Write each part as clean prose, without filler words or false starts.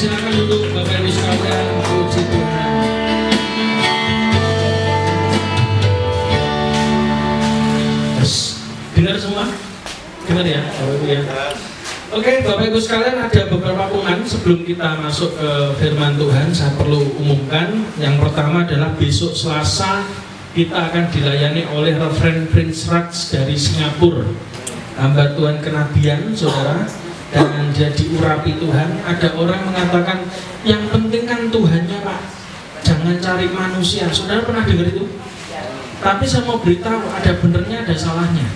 silakan untuk Bapak Ibu sekalian, puji Tuhan. Terus, dengar semua? Dengar ya, Bapak Ibu ya. Oke, Bapak Ibu sekalian, ada beberapa pengumuman sebelum kita masuk ke firman Tuhan. Saya perlu umumkan. Yang pertama adalah besok Selasa kita akan dilayani oleh Reverend Prince Raj dari Singapura, hamba Tuhan kenabian, saudara, dan dia diurapi Tuhan. Ada orang mengatakan yang penting kan Tuhannya, Pak, jangan cari manusia. Saudara pernah dengar itu? Tapi saya mau beritahu, ada benernya, ada salahnya.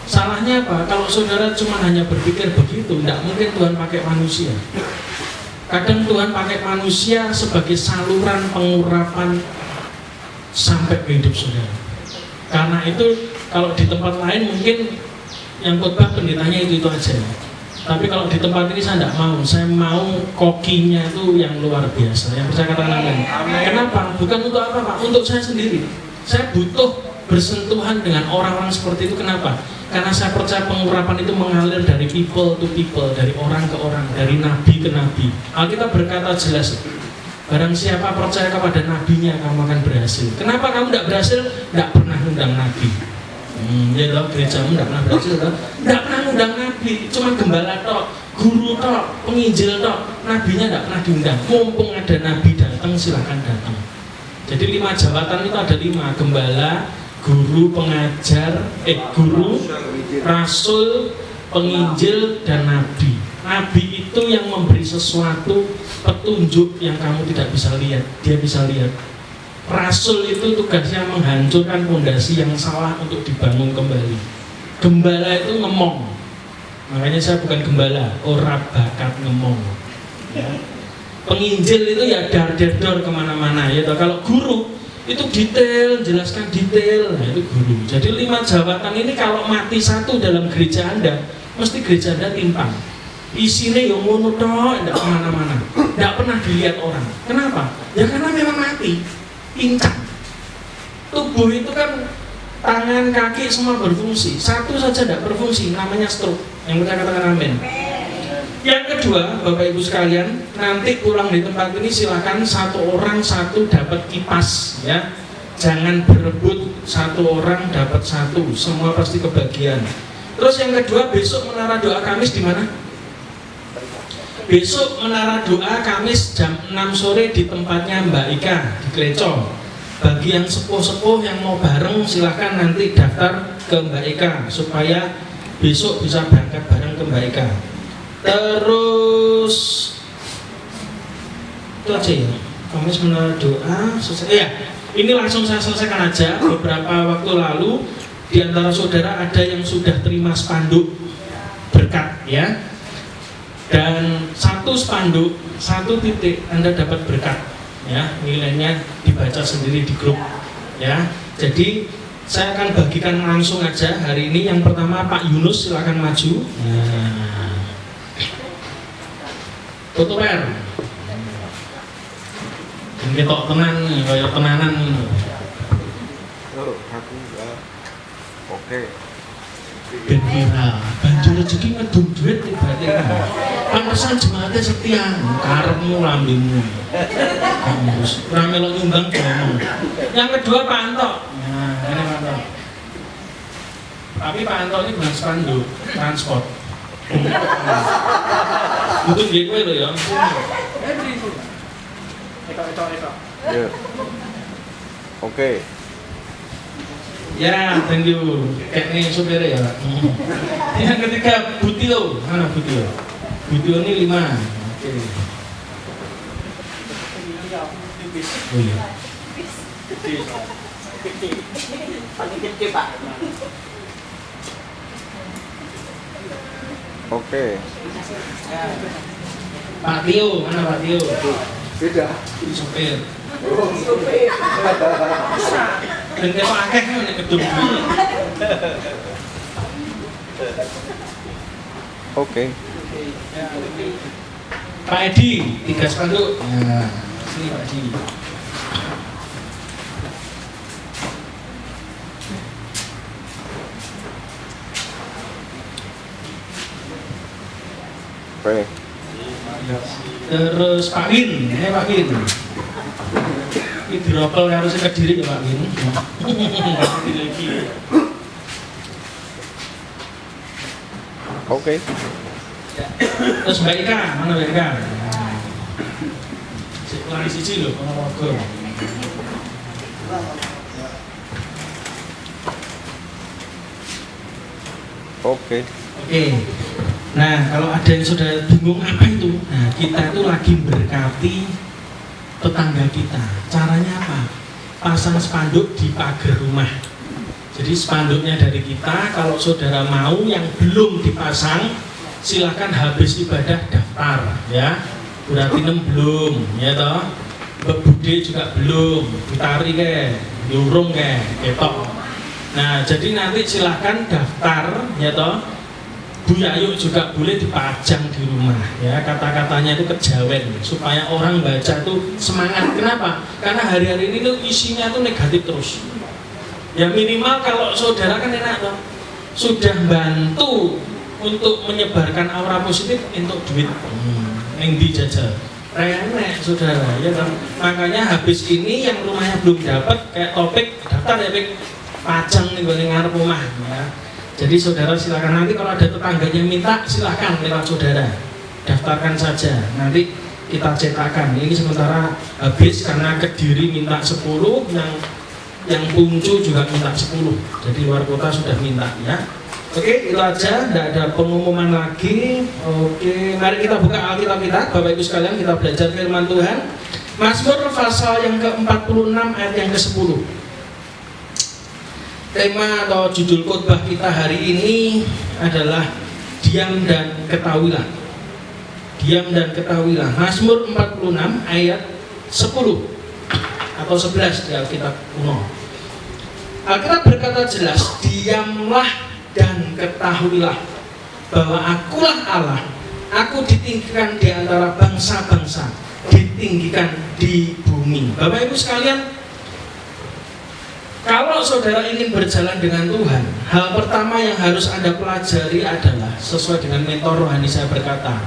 Salahnya apa? Kalau saudara cuma hanya berpikir begitu, tidak mungkin Tuhan pakai manusia. Kadang Tuhan pakai manusia sebagai saluran pengurapan sampai ke hidup saudara. Karena itu kalau di tempat lain mungkin yang khotbah pendetanya itu aja. Tapi kalau di tempat ini saya tidak mau. Saya mau kokinya itu yang luar biasa. Yang percaya katakan amin. Kenapa? Bukan untuk apa, Pak? Untuk saya sendiri. Saya butuh bersentuhan dengan orang-orang seperti itu. Kenapa? Karena saya percaya pengurapan itu mengalir dari people to people, dari orang ke orang, dari nabi ke nabi. Alkitab berkata jelas, barang siapa percaya kepada nabinya, kamu akan berhasil. Kenapa kamu tidak berhasil? Tidak pernah undang nabi. Ya loh, gerejamu tidak pernah berhasil, tidak pernah undang nabi, cuma gembala tok, guru tok, penginjil tok, nabinya tidak pernah diundang. Mumpung ada nabi datang, silakan datang. Jadi 5 jabatan itu ada 5: gembala, guru, pengajar, guru, rasul, penginjil, dan nabi. Nabi itu yang memberi sesuatu petunjuk yang kamu tidak bisa lihat, dia bisa lihat. Rasul itu tugasnya menghancurkan fondasi yang salah untuk dibangun kembali. Gembala itu ngemong, makanya saya bukan gembala, ora bakat ngemong. Ya. Penginjil itu ya dar-der-dor kemana-mana. Ya, kalau guru itu detail, jelaskan detail, nah itu guru. Jadi 5 jabatan ini kalau mati satu dalam gereja Anda, mesti gereja Anda timpang. Isinya yang ngono tok, tidak kemana-mana, tidak pernah dilihat orang. Kenapa? Ya karena memang mati, pincang. Tubuh itu kan tangan, kaki semua berfungsi. Satu saja tidak berfungsi, namanya stroke. Yang kita katakan amin. Yang kedua, Bapak Ibu sekalian, nanti pulang di tempat ini silakan satu orang satu dapat kipas, ya. Jangan berebut satu orang dapat satu, semua pasti kebagian. Terus yang kedua, besok menara doa Kamis di mana? Besok menara doa Kamis jam 6 sore di tempatnya Mbak Ika di Klecong. Bagi yang sepuh-sepuh yang mau bareng silahkan nanti daftar ke Mbak Ika supaya besok bisa berangkat bareng ke Mbak Ika. Terus itu aja ya, Kamis menara doa selesai. Ya, ini langsung saya selesaikan aja. Beberapa waktu lalu di antara saudara ada yang sudah terima spanduk berkat, ya. Dan 1 spanduk, 1 titik Anda dapat berkat, ya. Nilainya dibaca sendiri di grup, ya. Jadi saya akan bagikan langsung aja hari ini. Yang pertama Pak Yunus, silakan maju. Nah, foto per. Ketok tenan, kayak tenanan. Oh, aku oke. Ben viral, banjur rezeki ngedum duit tiba-tiba. Pantesan jemaatnya setia, karepmu lambemu. Kamus, ora melok nyumbang ngomong. Yang kedua Pak Anto. Nah, ini Pak Anto. Tapi Pak Anto ini bukan spanduk, transport. Itu nggih kowe lho ya. Etok. Ya. Oke. Ya, thank you. Kayaknya supir ya, Pak. Yang ketiga Butio. Mana Butio? Butio ini 5. Oke. Oh iya. Oke. Pak Tio, mana Pak Tio? Beda. Supir. Dan kita akeh nek gedung duit. Oke. Pak Edi, 3 spanduk. Nah, sini Pak Edi. Oke. Terus Pak Win, Pak Win. Ini diropel karo sing Kediri ya Pak Win. Lagi. Oke. Terus Mbak Ika, mana Mbak Ika? Lari siji lho, Ponorogo. Oke. Oke. Nah, kalau ada yang sudah bingung apa itu? Nah, kita itu lagi berkati tetangga kita. Caranya apa? Pasang spanduk di pagar rumah. Jadi spanduknya dari kita, kalau saudara mau yang belum dipasang, silahkan habis ibadah daftar ya. Berarti 6 belum, ya toh. Mbak Bude juga belum, ditari ke, diurung ke, ketok. Nah, jadi nanti silahkan daftar, ya toh. Bu Yayu juga boleh dipajang di rumah, ya. Kata-katanya itu kejawen, supaya orang baca tuh semangat. Kenapa? Karena hari-hari ini tuh isinya tuh negatif terus. Ya minimal kalau saudara kan enak toh, sudah bantu untuk menyebarkan aura positif untuk duit yang dijajal renek saudara ya kan. Makanya habis ini yang rumahnya belum dapat kayak topik daftar ya Pik, pajang nih gue ngarep rumah ya. Jadi saudara silakan, nanti kalau ada tetangganya minta silakan lewat saudara daftarkan saja, nanti kita cetakan. Ini sementara habis karena Kediri minta 10, yang Puncu juga minta 10, jadi luar kota sudah minta ya. Oke, itu aja, tidak ada pengumuman lagi. Oke, mari kita buka Alkitab kita, Bapak Ibu sekalian, kita belajar firman Tuhan. Mazmur pasal yang ke-46 ayat yang ke-10. Tema atau judul khotbah kita hari ini adalah diam dan ketahuilah. Diam dan ketahuilah. Mazmur 46 ayat 10 atau 11 di Alkitab kuno. Alkitab berkata jelas, diamlah dan ketahuilah bahwa akulah Allah, aku ditinggikan di antara bangsa-bangsa, ditinggikan di bumi. Bapak Ibu sekalian, kalau saudara ingin berjalan dengan Tuhan, hal pertama yang harus Anda pelajari adalah sesuai dengan mentor rohani saya berkata,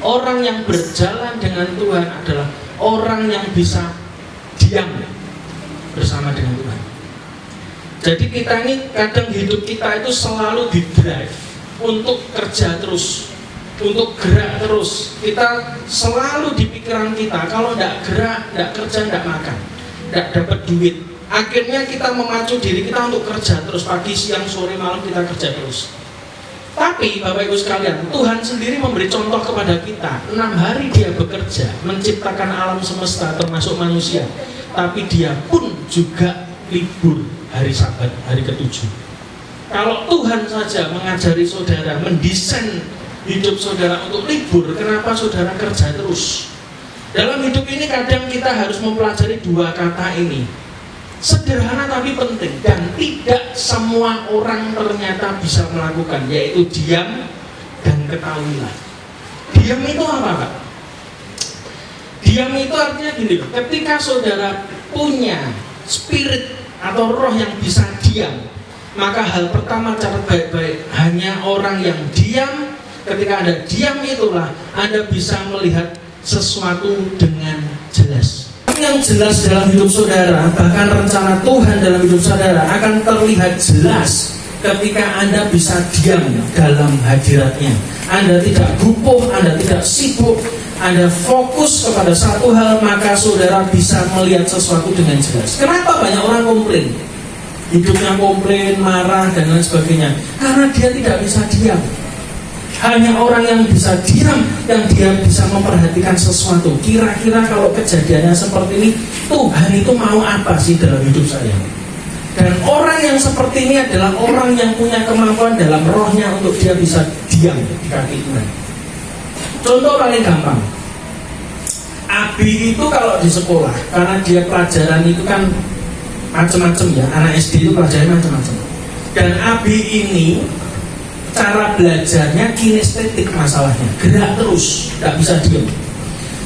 orang yang berjalan dengan Tuhan adalah orang yang bisa diam bersama dengan Tuhan. Jadi kita ini kadang hidup kita itu selalu di-drive untuk kerja terus, untuk gerak terus. Kita selalu di pikiran kita, kalau tidak gerak, tidak kerja, tidak makan, tidak dapat duit. Akhirnya kita memacu diri kita untuk kerja terus, pagi, siang, sore, malam kita kerja terus. Tapi Bapak Ibu sekalian, Tuhan sendiri memberi contoh kepada kita. 6 hari dia bekerja, menciptakan alam semesta termasuk manusia. Tapi dia pun juga libur hari Sabat, hari ke-7. Kalau Tuhan saja mengajari saudara, mendesain hidup saudara untuk libur, kenapa saudara kerja terus? Dalam hidup ini kadang kita harus mempelajari 2 kata ini. Sederhana tapi penting, dan tidak semua orang ternyata bisa melakukan, yaitu diam dan ketahuilah. Diam itu apa Pak? Diam itu artinya gini, ketika saudara punya spirit atau roh yang bisa diam, maka hal pertama catat baik-baik, hanya orang yang diam. Ketika Anda diam itulah Anda bisa melihat sesuatu dengan jelas. Yang jelas dalam hidup saudara, bahkan rencana Tuhan dalam hidup saudara akan terlihat jelas ketika Anda bisa diam dalam hadiratnya. Anda tidak bukuh, Anda tidak sibuk, Anda fokus kepada satu hal, maka saudara bisa melihat sesuatu dengan jelas. Kenapa banyak orang komplain? Hidupnya komplain, marah, dan lain sebagainya. Karena dia tidak bisa diam. Hanya orang yang bisa diam, yang dia bisa memperhatikan sesuatu. Kira-kira kalau kejadiannya seperti ini, Tuhan itu mau apa sih dalam hidup saya? Dan orang yang seperti ini adalah orang yang punya kemampuan dalam rohnya untuk dia bisa diam di kaki Tuhan. Contoh paling gampang, Abi itu kalau di sekolah, karena dia pelajaran itu kan macam-macam ya, anak SD itu pelajaran macam-macam. Dan Abi ini cara belajarnya kinestetik masalahnya, gerak terus, tidak bisa diam.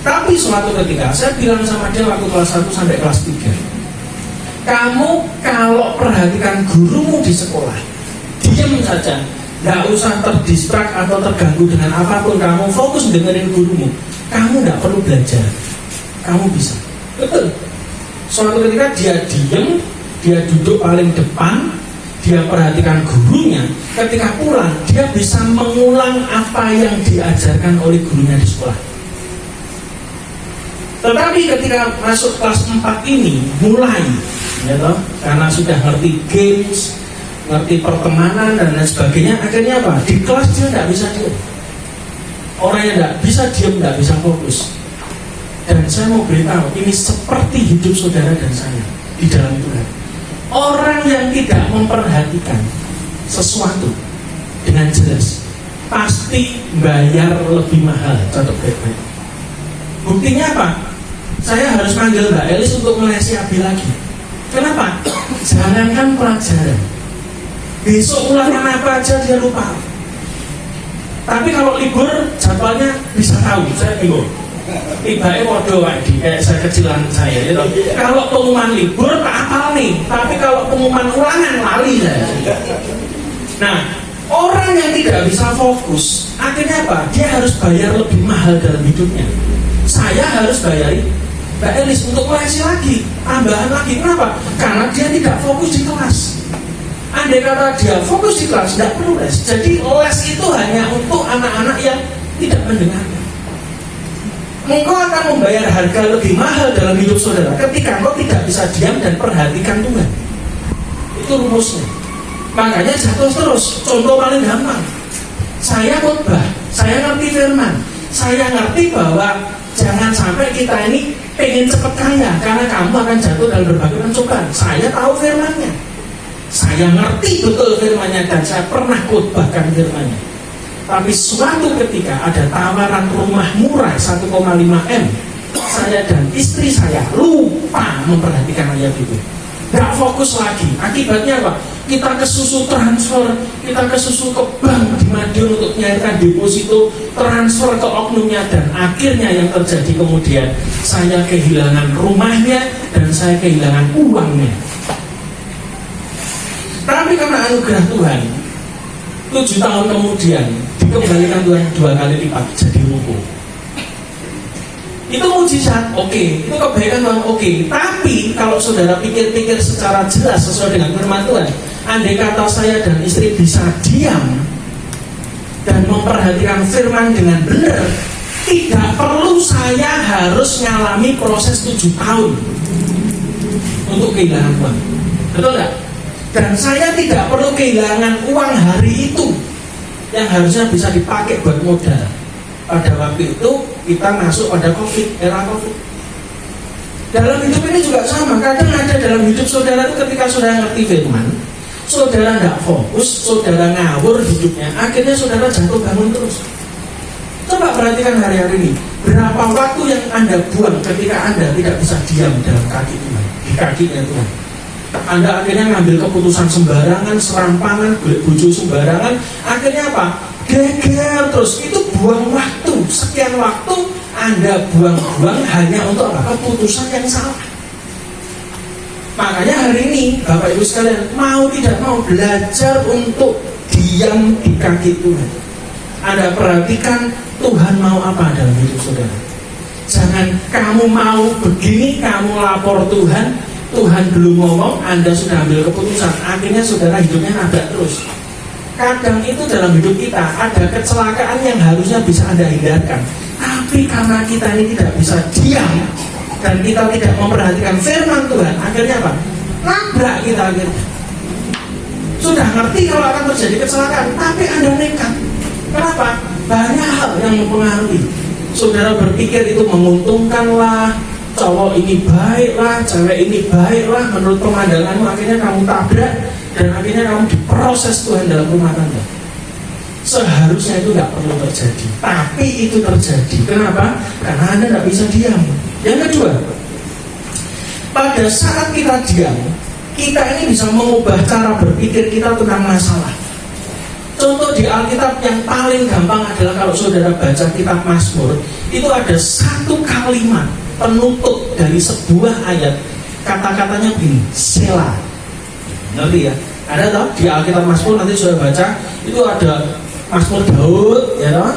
Tapi suatu ketika saya bilang sama dia waktu kelas 1 sampai kelas 3, kamu kalau perhatikan gurumu di sekolah, diam saja, Nggak usah terdistrak atau terganggu dengan apapun. Kamu fokus dengerin gurumu. Kamu nggak perlu belajar. Kamu bisa. Betul. Suatu ketika dia diem, dia duduk paling depan, dia perhatikan gurunya. Ketika pulang, dia bisa mengulang apa yang diajarkan oleh gurunya di sekolah. Tetapi ketika masuk kelas 4 ini, mulai ya toh, karena sudah ngerti games, ngerti pertemanan dan lain sebagainya, akhirnya apa? Di kelas dia tidak bisa diam. Orang yang tidak bisa diam, tidak bisa fokus. Dan saya mau beritahu, ini seperti hidup saudara dan saya di dalam Tuhan. Orang yang tidak memperhatikan sesuatu dengan jelas pasti bayar lebih mahal. Contoh baik-baik. Buktinya apa? Saya harus manggil Mbak Elis untuk melesi Abi lagi. Kenapa? Jangankan pelajaran, besok ulangan apa aja dia lupa. Tapi kalau libur jadwalnya bisa tahu. Saya bingung. Tiba-tiba waduh kayak saya kecilan saya gitu. Kalau pengumuman libur tak hafal nih, tapi kalau pengumuman ulangan lali saya. Nah, orang yang tidak bisa fokus akhirnya apa? Dia harus bayar lebih mahal dalam hidupnya. Saya harus bayari Mbak Elis untuk melesi lagi, tambahan lagi. Kenapa? Karena dia tidak fokus di kelas. Andai kata dia fokus di kelas, tidak perlu les. Jadi les itu hanya untuk anak-anak yang tidak mendengarkan. Engkau akan membayar harga lebih mahal dalam hidup saudara ketika engkau tidak bisa diam dan perhatikan Tuhan. Itu rumusnya. Makanya jatuh terus. Contoh paling gampang, saya khotbah, saya ngerti firman, saya ngerti bahwa jangan sampai kita ini pengen cepat kaya karena kamu akan jatuh dalam berbagai pencobaan. Saya tahu firmannya, saya ngerti betul firmannya, dan saya pernah khotbahkan firmannya. Tapi suatu ketika ada tawaran rumah murah 1,5 M, saya dan istri saya lupa memperhatikan ayat itu. Gak fokus lagi. Akibatnya apa? Kita kesusu transfer, kita kesusu ke bank di Madiun untuk menyairkan deposito, transfer ke oknumnya, dan akhirnya yang terjadi kemudian saya kehilangan rumahnya dan saya kehilangan uangnya. Tapi karena anugerah Tuhan, 7 tahun kemudian dikembalikan Tuhan 2 kali lipat jadi ruko. Itu mujizat, oke. Itu kebaikan Tuhan, oke. Tapi kalau saudara pikir-pikir secara jelas sesuai dengan firman Tuhan, andai kata saya dan istri bisa diam dan memperhatikan firman dengan benar, tidak perlu saya harus ngalami proses 7 tahun untuk kehilangan uang. Betul nggak? Dan saya tidak perlu kehilangan uang hari itu yang harusnya bisa dipakai buat modal. Pada waktu itu kita masuk pada COVID, era COVID. Dalam hidup ini juga sama. Kadang ada dalam hidup saudara itu ketika saudara ngerti firman, saudara nggak fokus, saudara ngawur hidupnya, akhirnya saudara jatuh bangun terus. Coba perhatikan hari-hari ini, berapa waktu yang Anda buang ketika Anda tidak bisa diam dalam kaki Tuhan, di kakinya Tuhan. Anda akhirnya ngambil keputusan sembarangan, serampangan, bujuk sembarangan, akhirnya apa? Geger terus. Itu buang waktu. Sekian waktu Anda buang-buang hanya untuk apa? Keputusan yang salah. Makanya hari ini Bapak Ibu sekalian, mau tidak mau belajar untuk diam di kaki Tuhan. Anda perhatikan Tuhan mau apa dalam hidup saudara. Jangan kamu mau begini, kamu lapor Tuhan, Tuhan belum ngomong, Anda sudah ambil keputusan, akhirnya saudara hidupnya nabrak terus. Kadang itu dalam hidup kita ada kecelakaan yang harusnya bisa Anda hindarkan, tapi karena kita ini tidak bisa diam dan kita tidak memperhatikan firman Tuhan, akhirnya apa? Nabrak kita akhirnya. Sudah ngerti kalau akan terjadi kecelakaan, tapi Anda nekat. Kenapa? Banyak hal yang mempengaruhi. Saudara berpikir itu menguntungkan lah, cowok ini baik lah, cewek ini baik lah, menurut pemandanganmu, akhirnya kamu tabrak dan akhirnya kamu diproses Tuhan dalam rumah tangga. Seharusnya itu nggak perlu terjadi, tapi itu terjadi. Kenapa? Karena Anda nggak bisa diam. Yang kedua, pada saat kita diam, kita ini bisa mengubah cara berpikir kita tentang masalah. Contoh di Alkitab yang paling gampang adalah kalau saudara baca kitab Mazmur, itu ada satu kalimat penutup dari sebuah ayat, kata-katanya begini, Selah. Ngerti ya? Ada tau di Alkitab Mazmur, nanti sudah baca, Itu ada Mazmur Daud, ya toh?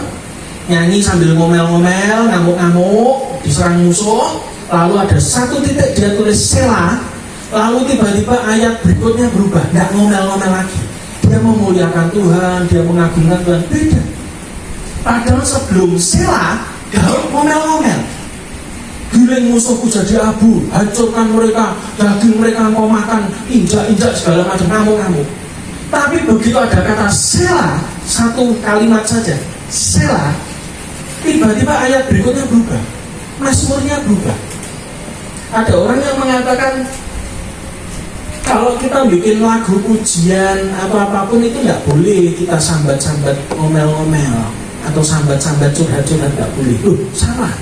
Nyanyi sambil ngomel-ngomel, ngamuk-ngamuk, diserang musuh. Lalu ada satu titik dia tulis Selah. Lalu tiba-tiba ayat berikutnya berubah, nggak ngomel-ngomel lagi. Dia memuliakan Tuhan, dia mengagungkan Tuhan. Beda. Padahal sebelum Selah, Daud ngomel-ngomel. Giling musuhku jadi abu, hancurkan mereka, daging mereka mau makan, injak-injak segala macam, ngamuk-ngamuk. Tapi begitu ada kata Selah, satu kalimat saja, Selah, tiba-tiba ayat berikutnya berubah, Mazmurnya berubah. Ada orang yang mengatakan kalau kita bikin lagu pujian atau apapun itu nggak boleh kita sambat-sambat ngomel-ngomel atau sambat-sambat curhat-curhat, nggak boleh. Salah.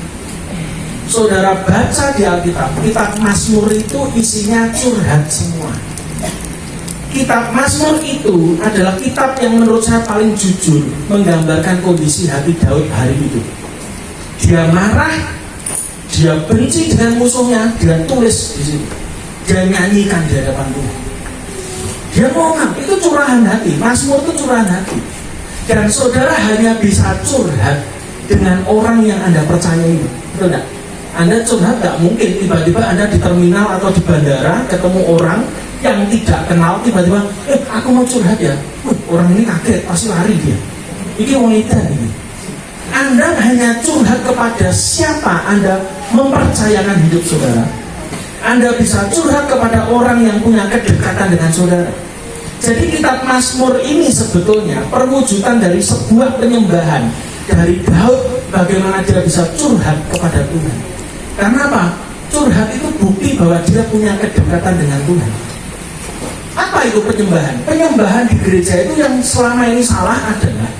Saudara baca di Alkitab, kitab Mazmur itu isinya curhat semua. Kitab Mazmur itu adalah kitab yang menurut saya paling jujur menggambarkan kondisi hati Daud hari itu. Dia marah, dia benci dengan musuhnya, dia tulis di sini. Dia nyanyikan di hadapan Tuhan. Dia ngomong, itu curahan hati. Mazmur itu curahan hati. Dan saudara hanya bisa curhat dengan orang yang Anda percaya itu. Betul tidak? Anda curhat gak mungkin tiba-tiba Anda di terminal atau di bandara ketemu orang yang tidak kenal, tiba-tiba aku mau curhat ya. Orang ini kaget, pasti lari dia. Ini wanita ini. Anda hanya curhat kepada siapa Anda mempercayakan hidup saudara. Anda bisa curhat kepada orang yang punya kedekatan dengan saudara. Jadi kitab Mazmur ini sebetulnya perwujudan dari sebuah penyembahan dari Daud, bagaimana dia bisa curhat kepada Tuhan. Karena apa? Curhat itu bukti bahwa dia punya kedekatan dengan Tuhan. Apa itu penyembahan? Penyembahan di gereja itu yang selama ini salah adalah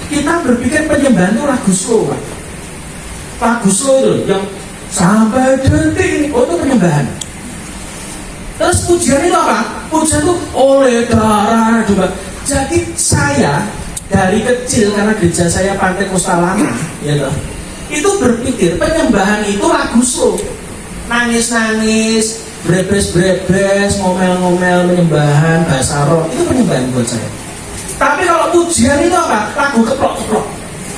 kita berpikir penyembahan itu lagu slow, Pak. Lagu slow itu yang sampai detik ini, itu penyembahan. Terus pujian itu apa? Pujian itu oleh darah juga. Jadi saya dari kecil, karena gereja saya Pantai Kosta Lama, ya toh, itu berpikir penyembahan itu lagu slow, nangis-nangis, brebes-brebes, ngomel-ngomel, penyembahan, bahasa roh, itu penyembahan buat saya. Tapi kalau pujian itu apa? Lagu keplok-keplok.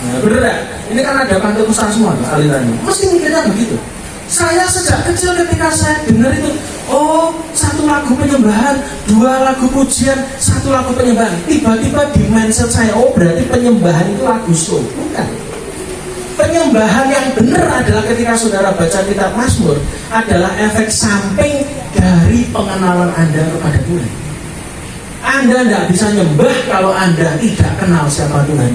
Nah, bener ya? Ini kan ada Pantai Kosta semua alirannya. Mesti mikirnya begitu. Saya sejak kecil ketika saya dengar itu, oh satu lagu penyembahan, dua lagu pujian, satu lagu penyembahan. Tiba-tiba di mindset saya, oh berarti penyembahan itu lagu slow. Bukan. Penyembahan yang benar adalah ketika saudara baca kitab Mazmur adalah efek samping dari pengenalan Anda kepada Tuhan. Anda tidak bisa nyembah kalau Anda tidak kenal siapa Tuhan.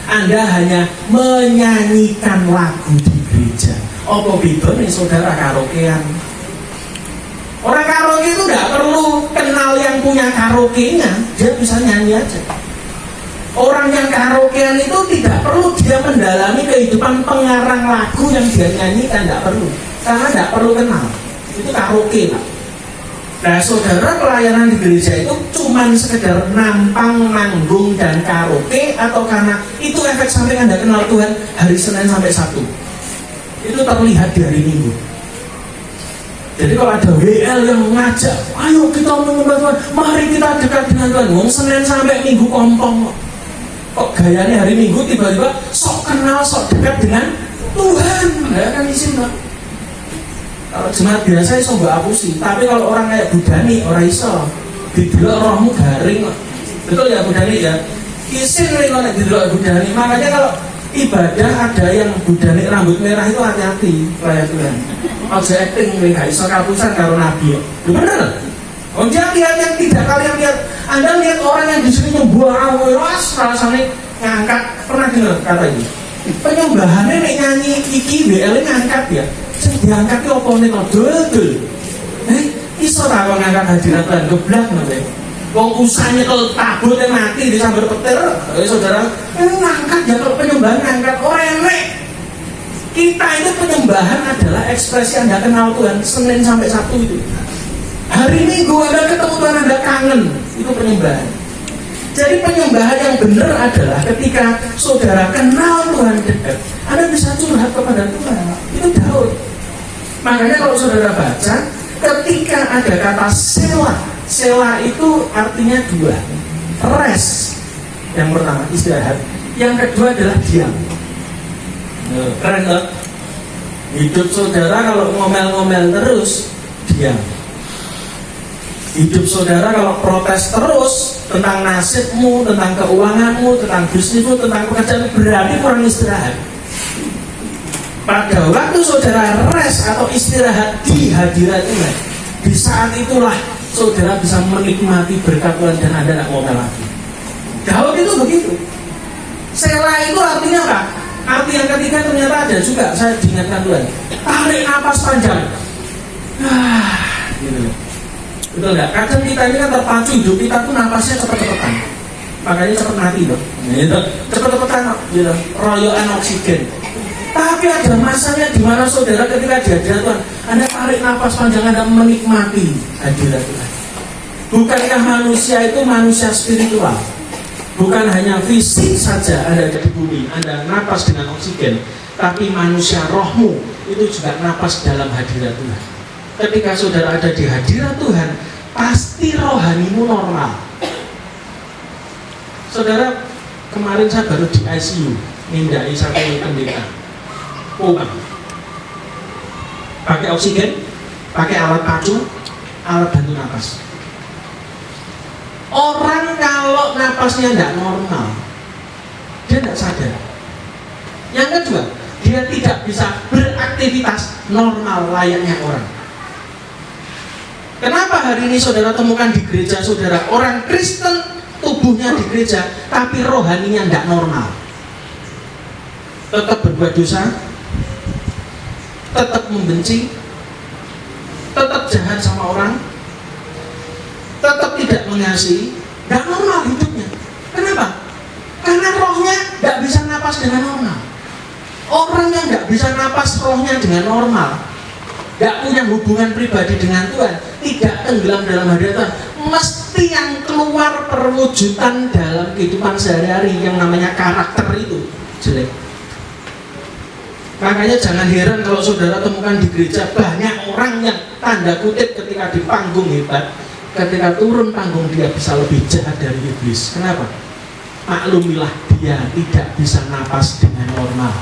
Anda hanya menyanyikan lagu di gereja. Apa beda nih saudara karaokean? Orang karaoke itu tidak perlu kenal yang punya karaoke-nya, dia bisa nyanyi aja. Orang yang karaokean itu tidak perlu dia mendalami kehidupan pengarang lagu yang dia nyanyikan, tidak perlu, karena tidak perlu kenal. Itu karaoke, Pak. Nah, saudara, pelayanan di gereja itu cuma sekedar nampang, manggung dan karaoke, atau karena itu efek samping Anda kenal Tuhan hari Senin sampai Sabtu. Itu terlihat di hari Minggu. Jadi kalau ada WL yang ngajak, ayo kita menyembah Tuhan, mari kita dekat dengan Tuhan. Wong Senin sampai Minggu kompong. Kok gayanya hari Minggu tiba-tiba sok kenal, sok dekat dengan Tuhan. Ya kan isin, Pak. Kalau jemaat biasa iso mbok apusi, tapi kalau orang kayak Budani ora iso. Didelok rohmu garing. Betul ya Budani ya? Isin nek nek didelok Budani. Makanya kalau ibadah ada yang Budani rambut merah itu hati-hati pelayan Tuhan. Aja acting gak iso kapusan karo nabi. Bener. Oh, dia lihat yang tidak kalian lihat. Anda lihat orang yang di sini nyembah rasanya ngangkat. Pernah dengar kata ini? Penyembahannya nek nyanyi iki WL ngangkat ya. Diangkat itu apa nih kok dodol? Iso tak kok ngangkat hadirat Tuhan geblak nanti. Wong usahanya kalau tabut yang mati disambar petir. Saudara, ngangkat ya kalau penyembahan ngangkat orang enek. Kita itu penyembahan adalah ekspresi Anda kenal Tuhan Senin sampai Sabtu itu. Hari Minggu Anda ketemu Tuhan, Anda kangen, itu penyembahan. Jadi penyembahan yang benar adalah ketika saudara kenal Tuhan dekat, Anda bisa curhat kepada Tuhan. Itu Daud. Makanya kalau saudara baca, ketika ada kata Selah, Selah itu artinya dua, rest. Yang pertama istirahat, yang kedua adalah diam. Keren loh. Hidup saudara kalau ngomel-ngomel terus, diam. Hidup saudara kalau protes terus tentang nasibmu, tentang keuanganmu, tentang bisnismu, tentang pekerjaan, berarti kurang istirahat. Pada waktu saudara rest atau istirahat di hadirat Tuhan, di saat itulah saudara bisa menikmati berkat Tuhan dan Anda tidak ngomel lagi. Daud itu begitu. Selah itu artinya apa? Arti yang ketiga ternyata ada juga, saya diingatkan Tuhan. Tarik napas panjang. Gitu. Betul nggak? Kadang kita ini kan terpacu, hidup kita tuh napasnya cepet-cepetan. Makanya cepet mati loh. Gitu. Cepet-cepetan, gitu. Royokan oksigen. Tapi ada masanya di mana saudara ketika di hadirat Tuhan, Anda tarik napas panjang, Anda menikmati hadirat Tuhan. Bukankah manusia itu manusia spiritual? Bukan hanya fisik saja Anda ada di bumi, Anda napas dengan oksigen, tapi manusia rohmu itu juga napas dalam hadirat Tuhan. Ketika saudara ada di hadirat Tuhan, pasti rohanimu normal. Saudara, kemarin saya baru di ICU, nindai satu pendeta. Pakai oksigen, pakai alat pacu, alat bantu napas. Orang kalau napasnya tidak normal, dia tidak sadar. Yang kedua, dia tidak bisa beraktivitas normal layaknya orang. Kenapa hari ini saudara temukan di gereja saudara orang Kristen tubuhnya di gereja, tapi rohaninya tidak normal? Tetap berbuat dosa, tetap membenci, tetap jahat sama orang, tetap tidak mengasihi, tidak normal hidupnya. Kenapa? Karena rohnya tidak bisa napas dengan normal. Orang yang tidak bisa napas rohnya dengan normal, tidak punya hubungan pribadi dengan Tuhan, tidak tenggelam dalam hadirat Tuhan, mesti yang keluar perwujudan dalam kehidupan sehari-hari yang namanya karakter itu jelek. Makanya jangan heran kalau saudara temukan di gereja banyak orang yang tanda kutip ketika di panggung hebat, ketika turun panggung dia bisa lebih jahat dari iblis. Kenapa? Maklumilah dia tidak bisa napas dengan normal.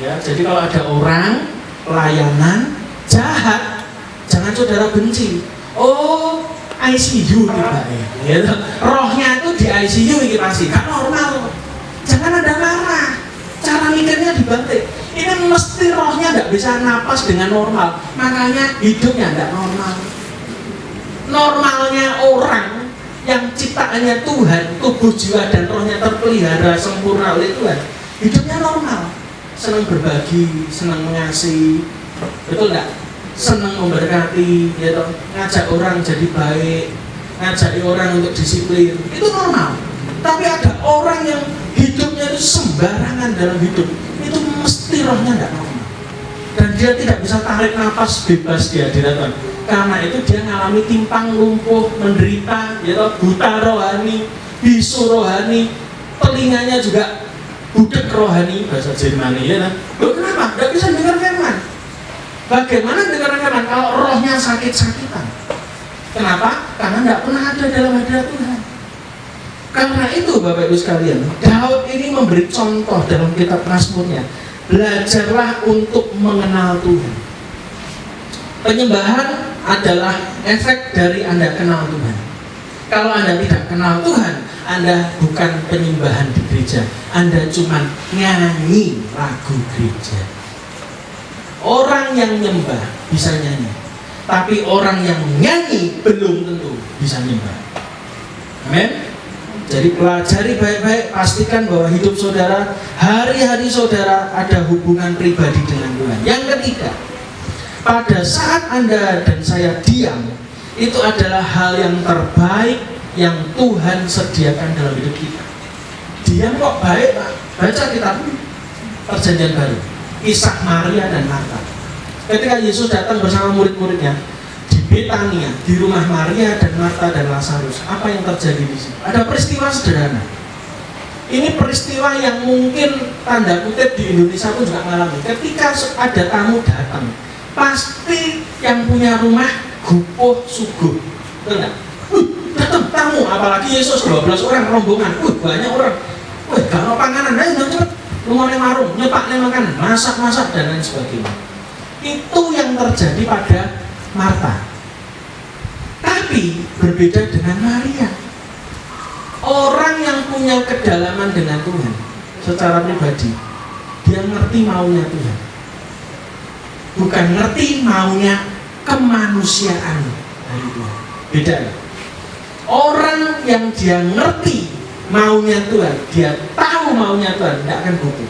Ya, jadi kalau ada orang pelayanan jahat, jangan saudara benci. Oh, ICU tiba ya. Rohnya itu di ICU ini pasti gak normal. Jangan ada marah. Cara mikirnya dibalik. Ini mesti rohnya tidak bisa napas dengan normal. Makanya hidupnya tidak normal. Normalnya orang yang ciptaannya Tuhan, tubuh, jiwa, dan rohnya terpelihara sempurna oleh Tuhan, hidupnya normal. Senang berbagi, senang mengasihi, betul tidak? Senang memberkati, gitu. Ngajak orang jadi baik, ngajak orang untuk disiplin, itu normal. Tapi ada orang yang hidupnya itu sembarangan dalam hidup, itu mesti rohnya tidak normal. Dan dia tidak bisa tarik napas bebas di hadirat Tuhan. Karena itu dia mengalami timpang, lumpuh, menderita, gitu, buta rohani, bisu rohani, telinganya juga budek rohani, bahasa Jerman ya. Loh, kenapa? Tidak bisa dengar firman. Bagaimana dengar firman kalau rohnya sakit-sakitan? Kenapa? Karena tidak pernah ada dalam hadirat Tuhan. Karena itu Bapak Ibu sekalian, Daud ini memberi contoh dalam kitab Mazmurnya. Belajarlah untuk mengenal Tuhan. Penyembahan adalah efek dari Anda kenal Tuhan. Kalau Anda tidak kenal Tuhan, Anda bukan penyembahan di gereja, Anda cuma nyanyi lagu gereja. Orang yang nyembah bisa nyanyi, tapi orang yang nyanyi belum tentu bisa nyembah. Amin. Jadi pelajari baik-baik, pastikan bahwa hidup saudara, hari-hari saudara ada hubungan pribadi dengan Tuhan. Yang ketiga, pada saat Anda dan saya diam, itu adalah hal yang terbaik yang Tuhan sediakan dalam hidup kita. Diam kok baik, Pak? Baca kitab Perjanjian Baru, kisah Maria dan Marta. Ketika Yesus datang bersama murid-muridnya di Betania, di rumah Maria dan Marta dan Lazarus, apa yang terjadi di situ? Ada peristiwa sederhana. Ini peristiwa yang mungkin tanda kutip di Indonesia pun juga mengalami. Ketika ada tamu datang, pasti yang punya rumah gupuh suguh, betul nggak? datang tamu, apalagi Yesus 12 orang rombongan, banyak orang, gak mau panganan, ayo cepet, lumane warung, nyepak makanan, masak dan lain sebagainya. Itu yang terjadi pada Marta. Tapi berbeda dengan Maria. Orang yang punya kedalaman dengan Tuhan secara pribadi, dia ngerti maunya Tuhan, bukan ngerti maunya kemanusiaan dari Tuhan. Beda ya? Orang yang dia ngerti maunya Tuhan, dia tahu maunya Tuhan, tidak akan butuh.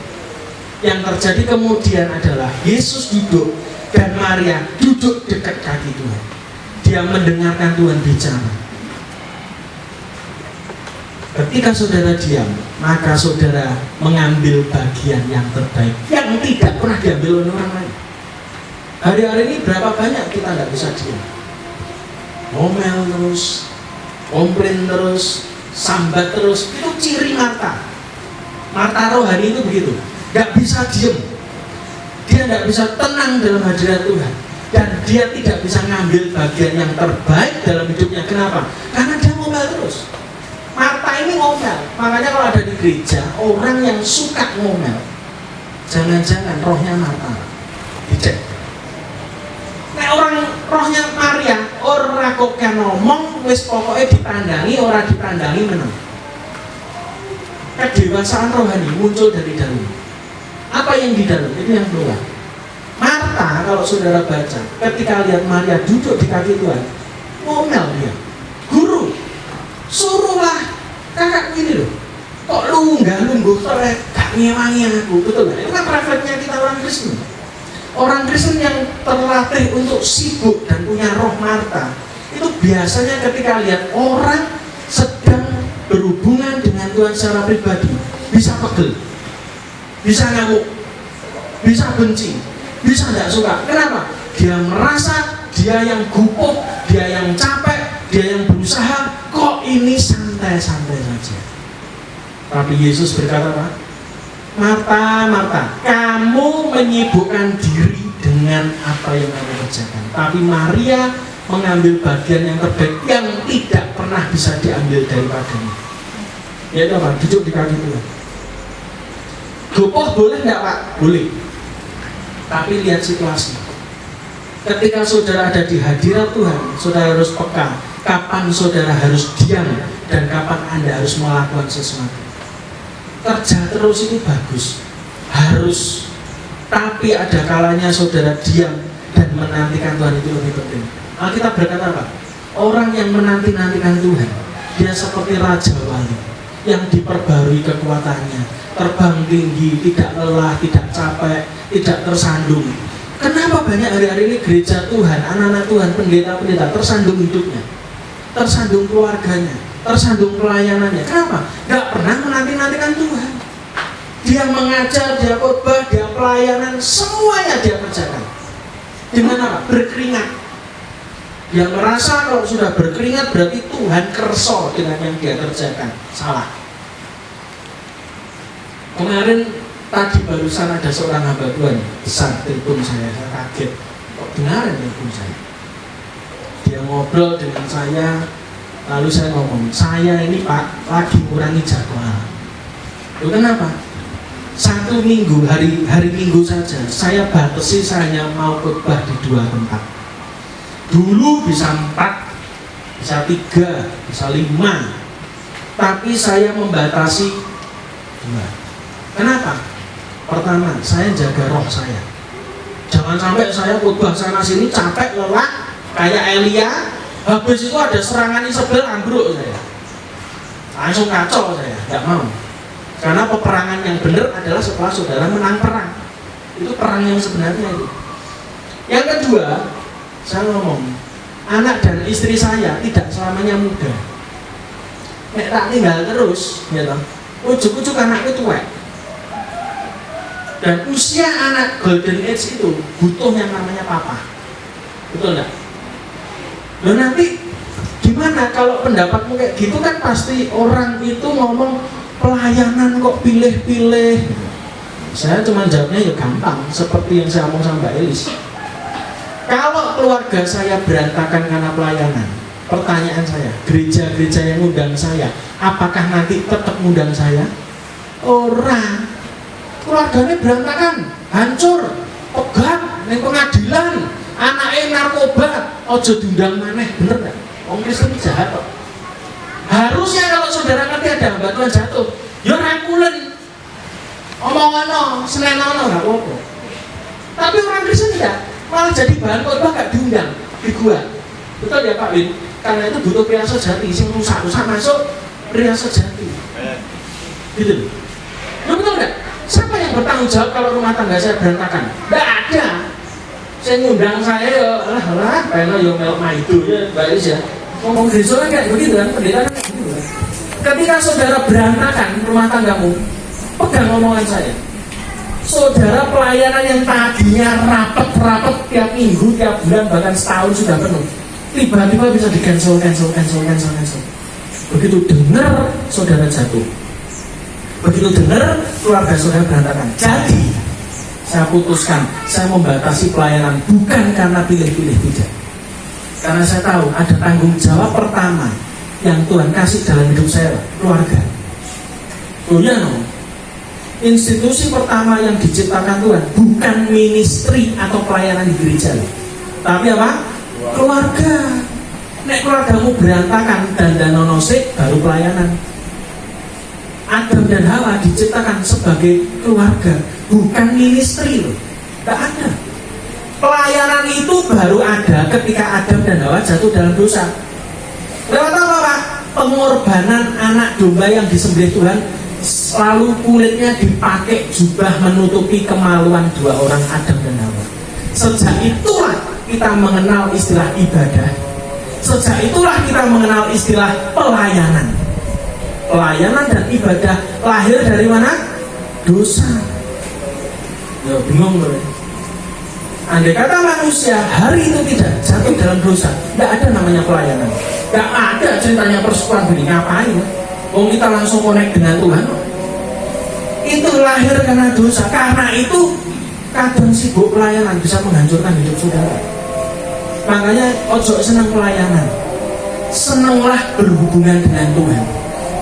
Yang terjadi kemudian adalah Yesus duduk dan Maria duduk dekat kaki Tuhan. Dia mendengarkan Tuhan bicara. Ketika saudara diam, maka saudara mengambil bagian yang terbaik yang tidak pernah diambil oleh orang lain. Hari-hari ini berapa banyak kita tidak bisa diam, ngomel terus, komplain terus, sambat terus. Itu ciri Marta. Marta rohani itu begitu, nggak bisa diam. Dia tidak bisa tenang dalam hadirat Tuhan, dan dia tidak bisa ngambil bagian yang terbaik dalam hidupnya. Kenapa? Karena dia ngomel terus. Marta ini ngomel. Makanya kalau ada di gereja orang yang suka ngomel, jangan-jangan rohnya Marta. Dicek. Nah, orang rohnya Maria, orang kok kan ngomong, wis pokoknya ditandangi, orang ditandangi menang. Kedewasaan rohani muncul dari dalam. Apa yang di dalam? Itu yang keluar. Marta, kalau saudara baca, ketika lihat Maria duduk di kaki Tuhan, ngomel dia, guru, suruhlah kakakku ini loh, kok lunggah-lungguh terus gak ngewangi aku, betul gak? Itu kan refleksnya kita orang Kristen. Orang Kristen yang terlatih untuk sibuk dan punya roh Marta, itu biasanya ketika lihat orang sedang berhubungan dengan Tuhan secara pribadi, bisa pegel, bisa ngamuk, bisa benci, bisa tidak suka. Kenapa? Dia merasa dia yang gupuh, dia yang capek, dia yang berusaha, kok ini santai-santai saja. Tapi Yesus berkata apa? Marta, Marta, kamu menyibukkan diri dengan apa yang kamu kerjakan, tapi Maria mengambil bagian yang terbaik yang tidak pernah bisa diambil daripadanya. Yaitu apa? Duduk di kaki Tuhan. Gupuh boleh enggak Pak? Boleh. Tapi lihat situasi. Ketika saudara ada di hadirat Tuhan, saudara harus peka kapan saudara harus diam dan kapan Anda harus melakukan sesuatu. Kerja terus itu bagus, harus, tapi ada kalanya saudara diam dan menantikan Tuhan itu lebih penting. Alkitab berkata apa? Orang yang menanti-nantikan Tuhan, dia seperti raja wali yang diperbarui kekuatannya, terbang tinggi, tidak lelah, tidak capek, tidak tersandung. Kenapa banyak hari-hari ini gereja Tuhan, anak-anak Tuhan, pendeta-pendeta tersandung hidupnya, tersandung keluarganya, tersandung pelayanannya? Kenapa? Gak pernah menanti-nantikan Tuhan. Dia mengajar, dia khotbah, dia pelayanan, semuanya dia kerjakan. Dimana? Berkeringat. Dia merasa kalau sudah berkeringat berarti Tuhan kerso dengan yang dia kerjakan. Salah. Kemarin tadi barusan ada seorang hamba Tuhan besar telepon saya kaget. Kok benaran telepon saya? Dia ngobrol dengan saya, lalu saya ngomong, saya ini Pak lagi kurangi jadwal. Itu kenapa? Satu minggu, hari Minggu saja saya batasi, saya mau khotbah di 2 tempat. Dulu bisa 4, bisa 3, bisa 5, tapi saya membatasi 2. Kenapa? Pertama, saya jaga roh saya. Jangan sampai saya khotbah sana sini capek, lelah kayak Elia, habis itu ada serangan Isabel, ambruk saya, langsung kacau saya, nggak mau. Karena peperangan yang benar adalah setelah saudara menang perang. Itu perang yang sebenarnya itu. Yang kedua, saya ngomong, anak dan istri saya tidak selamanya muda. Nek tak tinggal terus, ya toh, ujuk-ujuk anakku tuwek. Dan usia anak golden age itu butuh yang namanya papa. Betul enggak? Loh nanti gimana kalau pendapatmu kayak gitu? Kan pasti orang itu ngomong pelayanan kok pilih-pilih. Saya cuma jawabnya ya gampang, seperti yang saya ngomong sama Mbak Elis. Kalau keluarga saya berantakan karena pelayanan, Pertanyaan saya, gereja-gereja yang ngundang saya, apakah nanti tetap ngundang saya? Ora. Keluarganya berantakan, hancur, pegat, ning pengadilan, anaknya narkoba, ojo diundang maneh, bener nggak? Wong Kristen jahat kok. Harusnya kalau saudara ngerti ada hamba Tuhan jatuh, ya rangkulen, omong-omong, senenono nggak apa-apa. Tapi orang Kristen enggak, malah jadi bahan khotbah nggak diundang di gua. Betul ya Pak Win? Karena itu butuh pria sejati, sing rusak-rusak masuk pria sejati. Gitu loh. Lu betul nggak? Siapa yang bertanggung jawab kalau rumah tangga saya berantakan? Nggak ada. Saya ngundang saya ya, pengen yo melok maido ya, Mbak Iris ya. Ngomong gereja kan kayak begitu kan, pendeta kan kayak begitu kan. Ketika saudara berantakan rumah tanggamu, pegang omongan saya. Saudara pelayanan yang tadinya rapet tiap minggu, tiap bulan, bahkan setahun sudah penuh, tiba-tiba bisa di-cancel. Begitu dengar saudara jatuh, begitu dengar keluarga saudara berantakan. Jadi saya putuskan, saya membatasi pelayanan bukan karena pilih-pilih, tidak. Karena saya tahu ada tanggung jawab pertama yang Tuhan kasih dalam hidup saya, keluarga. Oh ya no. Institusi pertama yang diciptakan Tuhan bukan ministry atau pelayanan di gereja, tapi apa? Keluarga. Nek keluargamu berantakan dan danonosik baru pelayanan. Adam dan Hawa diciptakan sebagai keluarga, bukan ministry loh. Tidak ada. Pelayanan itu baru ada ketika Adam dan Hawa jatuh dalam dosa. Lewat apa Pak? Pengorbanan anak domba yang disembelih Tuhan, selalu kulitnya dipakai jubah menutupi kemaluan dua orang Adam dan Hawa. Sejak itulah kita mengenal istilah ibadah. Sejak itulah kita mengenal istilah pelayanan. Pelayanan dan ibadah lahir dari mana? Dosa. Ya bingung loh. Andai kata manusia hari itu tidak jatuh dalam dosa, tidak ada namanya pelayanan. Tidak ada ceritanya persekutuan begini, ngapain? Wong kita langsung connect dengan Tuhan. Itu lahir karena dosa. Karena itu kadang sibuk pelayanan bisa menghancurkan hidup saudara. Makanya ojo senang pelayanan, senanglah berhubungan dengan Tuhan.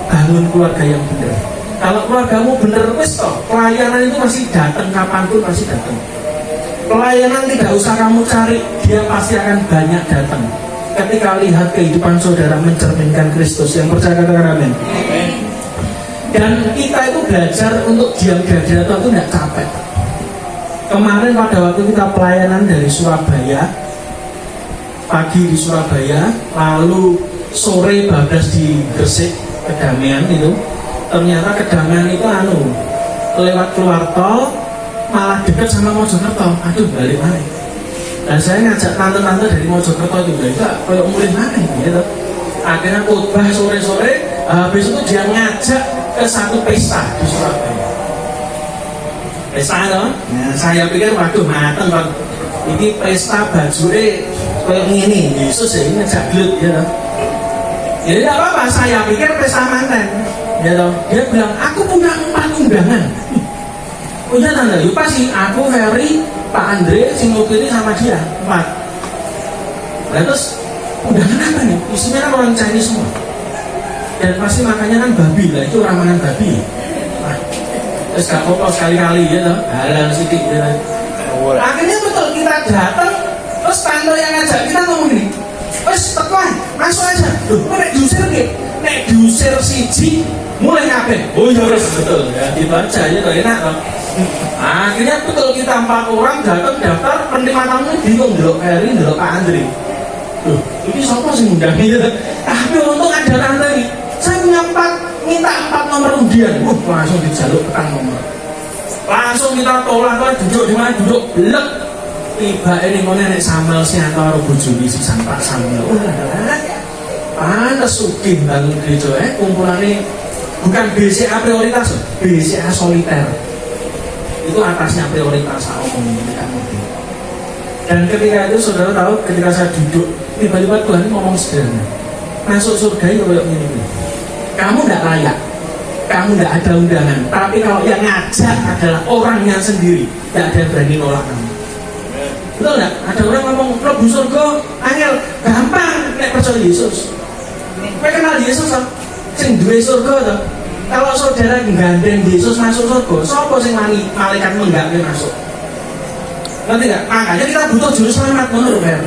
Bangun keluarga yang benar. Kalau keluargamu benar, wis toh pelayanan itu masih datang, kapanpun masih datang. Pelayanan tidak usah kamu cari, dia pasti akan banyak datang. Ketika lihat kehidupan saudara mencerminkan Kristus, yang percaya katakan amin. Dan kita itu belajar untuk diam di hadirat Tuhan itu tidak capek. Kemarin pada waktu kita pelayanan dari Surabaya, pagi di Surabaya, lalu sore bablas di Gresik, Kedamian itu, ternyata Kedamian itu lewat keluar tol malah dekat sama Mojokerto. Aduh, balik mana? Dan saya ngajak tante-tante dari Mojokerto juga, kayak mulai mana gitu. Akhirnya khotbah sore-sore, habis itu dia ngajak ke satu pesta di Surabaya. Pesta dong. Nah, saya pikir waduh mateng Bang. Ini pesta bajunya kayak gini, Yesus ya ini ngajak gelut gitu. Ya tidak apa-apa, saya pikir pesta manten gitu. Dia bilang, aku punya 4 undangan. Oh iya tanda, yuk pasti aku, Ferry, Pak Andre, si Nukiri sama dia 4. Nah terus undangan apa nih? Isinya kan orang Chinese semua. Dan pasti makannya kan babi lah, itu orang makan babi. Nah, terus gak apa-apa sekali-kali ya, halal sedikit ya. Akhirnya betul kita datang, terus tante yang ngajak kita ngomong gini, wes tekan, masuk aja. Loh, kok nek diusir gitu? Nek diusir siji, mulai kabeh. Oh iya betul ya, dibaca ya, enak loh. Akhirnya betul kita 4 orang datang daftar, penerima tamu bingung dulu Ferry, dulu Pak Andre. Loh, ini siapa sih ngundang gitu? Tapi untung ada tante ini. Saya punya minta 4 nomor undian. Langsung dijaluk tekan nomor. Langsung kita tolak, duduk di mana duduk, belek. Tiba ini mau nenek Samuel si atau bojone si Pak Samuel. Pantes sugih bangun gereja kumpulannya bukan BCA prioritas, BCA soliter. Itu atasnya prioritas saya omongin. Dan ketika itu saudara tahu, ketika saya duduk, tiba-tiba Tuhan ngomong sederhana, masuk surga itu kayak gini. Kamu tidak layak, kamu tidak ada undangan, tapi kalau yang ngajak adalah orangnya sendiri, tidak ada yang berani nolak kamu. Betul nggak? Ada orang ngomong lebu surga, angel, gampang, nek percaya Yesus. Kowe kenal Yesus kan? Sing duwe surga to. Kalau saudara gandeng Yesus masuk surga, sapa sing wani malaikat menggakne masuk? Ngerti enggak? Makanya kita butuh juru selamat menurut Fer.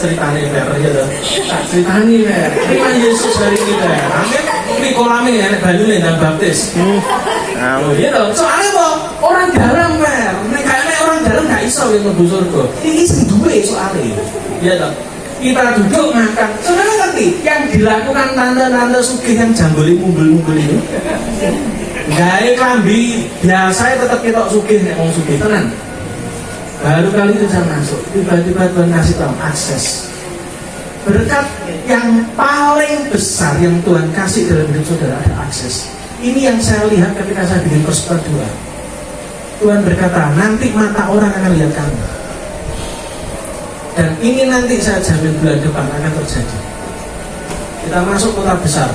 Ceritanya Fer ya to. Tak ceritani Fer. Terima Yesus hari ini Fer. Amin. Ini kolame enek banyune ndang baptis. Oh iya toh. Soalnya apa? Orang dalam Fer. Nek orang dalam gak iso yang mlebu surga. Iki sing duwe soalnya. Iya toh. Kita duduk makan, saudara ngerti yang dilakukan tante-tante sugih yang jambuli mumbul-mumbul itu gawe klambi biasa tetap kita sugih nek wong sugih tenan. Baru kali itu saya masuk, tiba-tiba Tuhan kasih tahu akses berkat yang paling besar yang Tuhan kasih dalam hidup saudara, ada akses. Ini yang saya lihat ketika saya bikin Kospa 2. Tuhan berkata, nanti mata orang akan lihat kamu. Dan ini nanti saya jamin bulan depan akan terjadi. Kita masuk kota besar,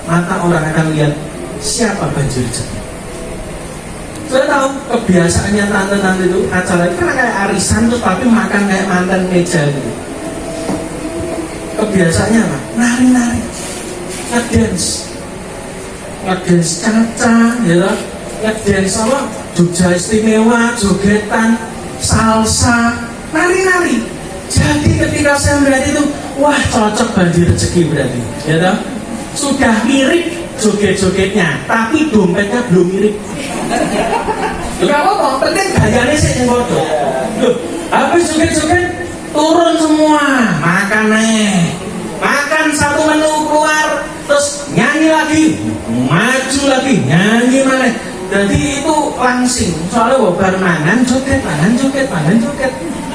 mata orang akan lihat siapa banjir rezeki. Saya tahu kebiasaannya tante-tante itu acara itu karena kayak arisan terus tapi makan kayak mantan meja gitu. Kebiasaannya apa? Nari-nari, ngedance caca, ya, ngedance apa? Jogja istimewa, jogetan, salsa, nari-nari. Jadi ketika saya melihat itu, wah cocok banjir rezeki berarti, ya toh? Sudah mirip joget-jogetnya, tapi dompetnya belum mirip. Gak apa-apa, penting gayanya sih yang bodoh. Loh, habis joget-joget turun semua, makan satu menu keluar, terus nyanyi lagi, maju lagi, nyanyi mana? Jadi itu langsing, soalnya bar mangan joget.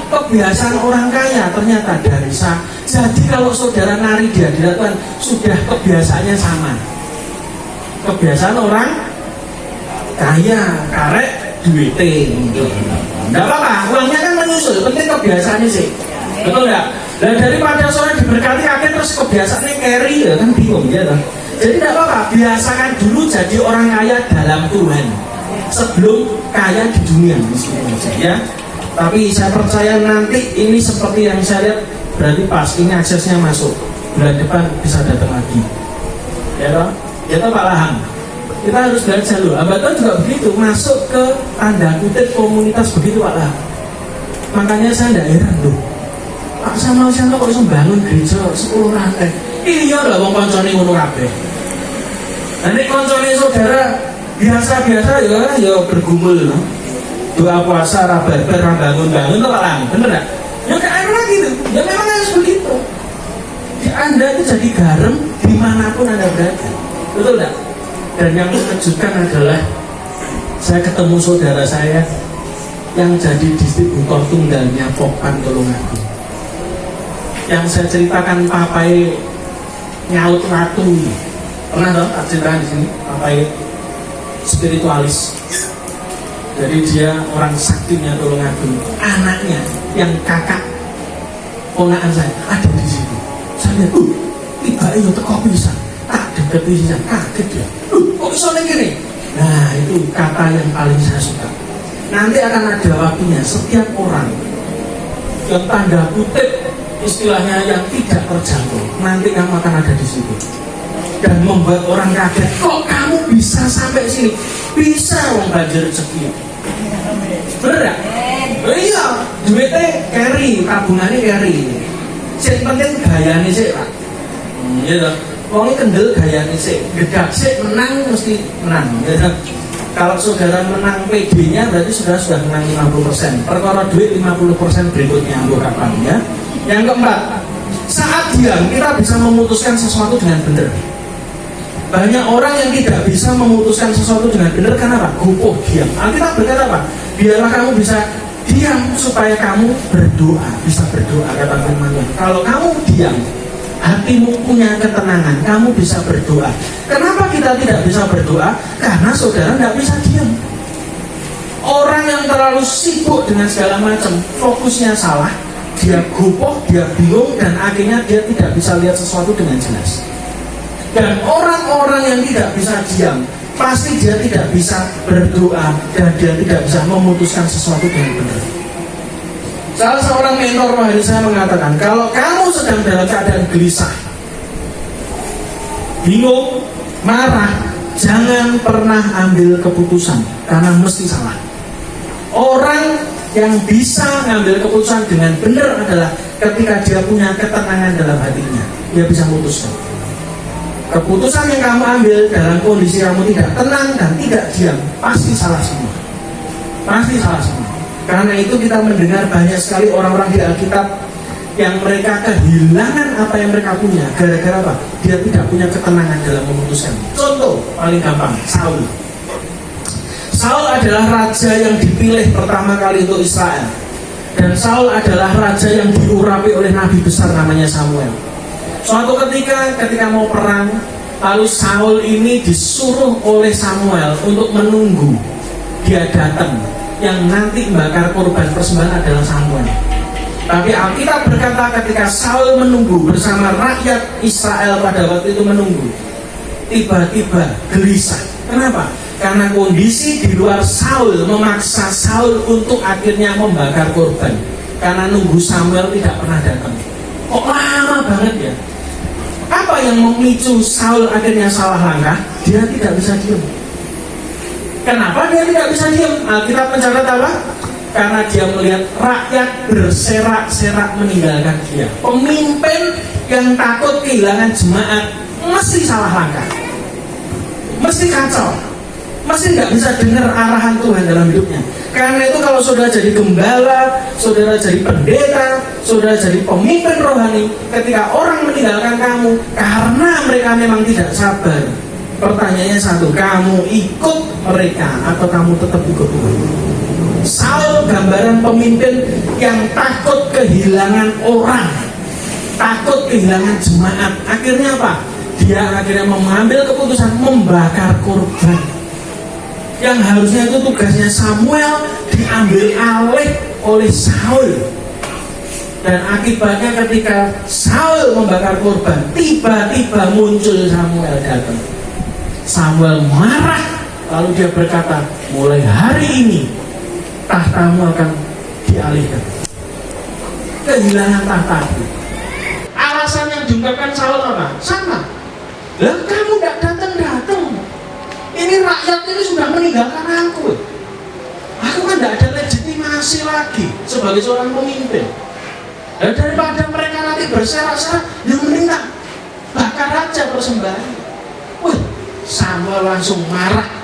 Kebiasaan orang kaya ternyata dari sah. Jadi kalau saudara nari di hadirat Tuhan sudah kebiasaannya sama. Kebiasaan orang kaya karek duiting. Enggak apa-apa, uangnya kan menyusul, penting kebiasaannya sih. Betul enggak? Dan daripada seorang diberkati akhirnya terus kebiasaannya carry ya kan bingung ya kan. Jadi enggak apa-apa, biasakan dulu jadi orang kaya dalam Tuhan sebelum kaya di dunia ya. Tapi saya percaya nanti ini seperti yang saya lihat berarti pas ini aksesnya masuk bulan depan bisa datang lagi ya toh Pak Lahang, kita harus belajar loh. Abatan juga begitu, masuk ke tanda kutip komunitas begitu Pak Lahang. Makanya saya tidak heran loh, Pak Samuel Santo kok bisa bangun gereja 10 lantai. Iya lah wong koncone ngono kabeh. Nanti koncone saudara biasa-biasa ya bergumul loh. Doa puasa rabarbar bangun-bangun tuh Pak, bener gak? Ya kayak lagi tuh, ya memang harus begitu. Ya, Anda itu jadi garam dimanapun Anda berada, betul gak? Dan yang mengejutkan adalah saya ketemu saudara saya yang jadi distributor tunggalnya Popan Tulungagung. Yang saya ceritakan papai nyaut ratu, pernah dong tak ceritakan di sini, papai spiritualis. Jadi dia orang saktinya Tulungagung. Anaknya yang kakak ponakan saya ada di situ. Saya lihat, tiba itu teko pisan, tak deket pisan, kaget dia. Kok bisa gini? Nah itu kata yang paling saya suka. Nanti akan ada waktunya setiap orang yang tanda kutip istilahnya yang tidak terjangkau, nanti kamu akan ada di situ. Dan membuat orang kaget, kok kamu bisa sampai sini? Bisa wong banjir rezeki. Bener gak? Oh iya, duitnya carry, tabungannya carry. Yang penting gayanya sih Pak. Iya, wongnya kendel gayanya sih. Gedak sih menang mesti menang. Ya, kalau saudara menang PD-nya berarti sudah menang 50%. Perkara duit 50% berikutnya kapan ya. Yang keempat, saat diam kita bisa memutuskan sesuatu dengan benar. Banyak orang yang tidak bisa memutuskan sesuatu dengan benar karena apa? Gupuh diam. Alkitab berkata apa? Biarlah kamu bisa diam supaya kamu berdoa, bisa berdoa kata firman Tuhan. Kalau kamu diam, hatimu punya ketenangan, kamu bisa berdoa. Kenapa kita tidak bisa berdoa? Karena saudara tidak bisa diam. Orang yang terlalu sibuk dengan segala macam, fokusnya salah, dia gupuh, dia bingung, dan akhirnya dia tidak bisa lihat sesuatu dengan jelas. Dan orang-orang yang tidak bisa diam, pasti dia tidak bisa berdoa dan dia tidak bisa memutuskan sesuatu dengan benar. Salah seorang mentor rohani saya mengatakan, kalau kamu sedang dalam keadaan gelisah, bingung, marah, jangan pernah ambil keputusan karena mesti salah. Orang yang bisa ngambil keputusan dengan benar adalah ketika dia punya ketenangan dalam hatinya, dia bisa memutuskan. Keputusan yang kamu ambil dalam kondisi kamu tidak tenang dan tidak diam, pasti salah semua. Pasti salah semua. Karena itu kita mendengar banyak sekali orang-orang di Alkitab yang mereka kehilangan apa yang mereka punya. Gara-gara apa? Dia tidak punya ketenangan dalam memutuskan. Contoh paling gampang, Saul. Saul adalah raja yang dipilih pertama kali untuk Israel. Dan Saul adalah raja yang diurapi oleh nabi besar namanya Samuel. Suatu ketika mau perang, lalu Saul ini disuruh oleh Samuel untuk menunggu dia datang. Yang nanti membakar korban persembahan adalah Samuel. Tapi Alkitab berkata ketika Saul menunggu bersama rakyat Israel pada waktu itu menunggu, tiba-tiba gelisah. Kenapa? Karena kondisi di luar Saul memaksa Saul untuk akhirnya membakar korban. Karena nunggu Samuel tidak pernah datang. Kok lama banget ya? Apa yang memicu Saul akhirnya salah langkah? Dia tidak bisa diam. Kenapa dia tidak bisa diam? Alkitab mencatat apa? Karena dia melihat rakyat berserak-serak meninggalkan dia. Pemimpin yang takut kehilangan jemaat mesti salah langkah, mesti kacau, mesti nggak bisa dengar arahan Tuhan dalam hidupnya. Karena itu kalau saudara jadi gembala, saudara jadi pendeta, saudara jadi pemimpin rohani, ketika orang meninggalkan kamu karena mereka memang tidak sabar, pertanyaannya satu, kamu ikut mereka atau kamu tetap ikut Tuhan? Saul gambaran pemimpin yang takut kehilangan orang, takut kehilangan jemaat. Akhirnya apa? Dia akhirnya mengambil keputusan membakar korban. Yang harusnya itu tugasnya Samuel diambil alih oleh Saul. Dan akibatnya ketika Saul membakar korban, tiba-tiba muncul Samuel datang. Samuel marah, lalu dia berkata, mulai hari ini tahtamu akan dialihkan. Kehilangan tahtaku. Alasan yang diungkapkan Saul apa? Sama. Lah kamu tidak datang-datang. Ini rakyat ini sudah meninggalkan aku. Aku kan tidak ada legitimasi lagi sebagai seorang pemimpin. Dan daripada mereka nanti berserak-serak, yang mending tak bakar aja persembahan. Wih, Samuel langsung marah.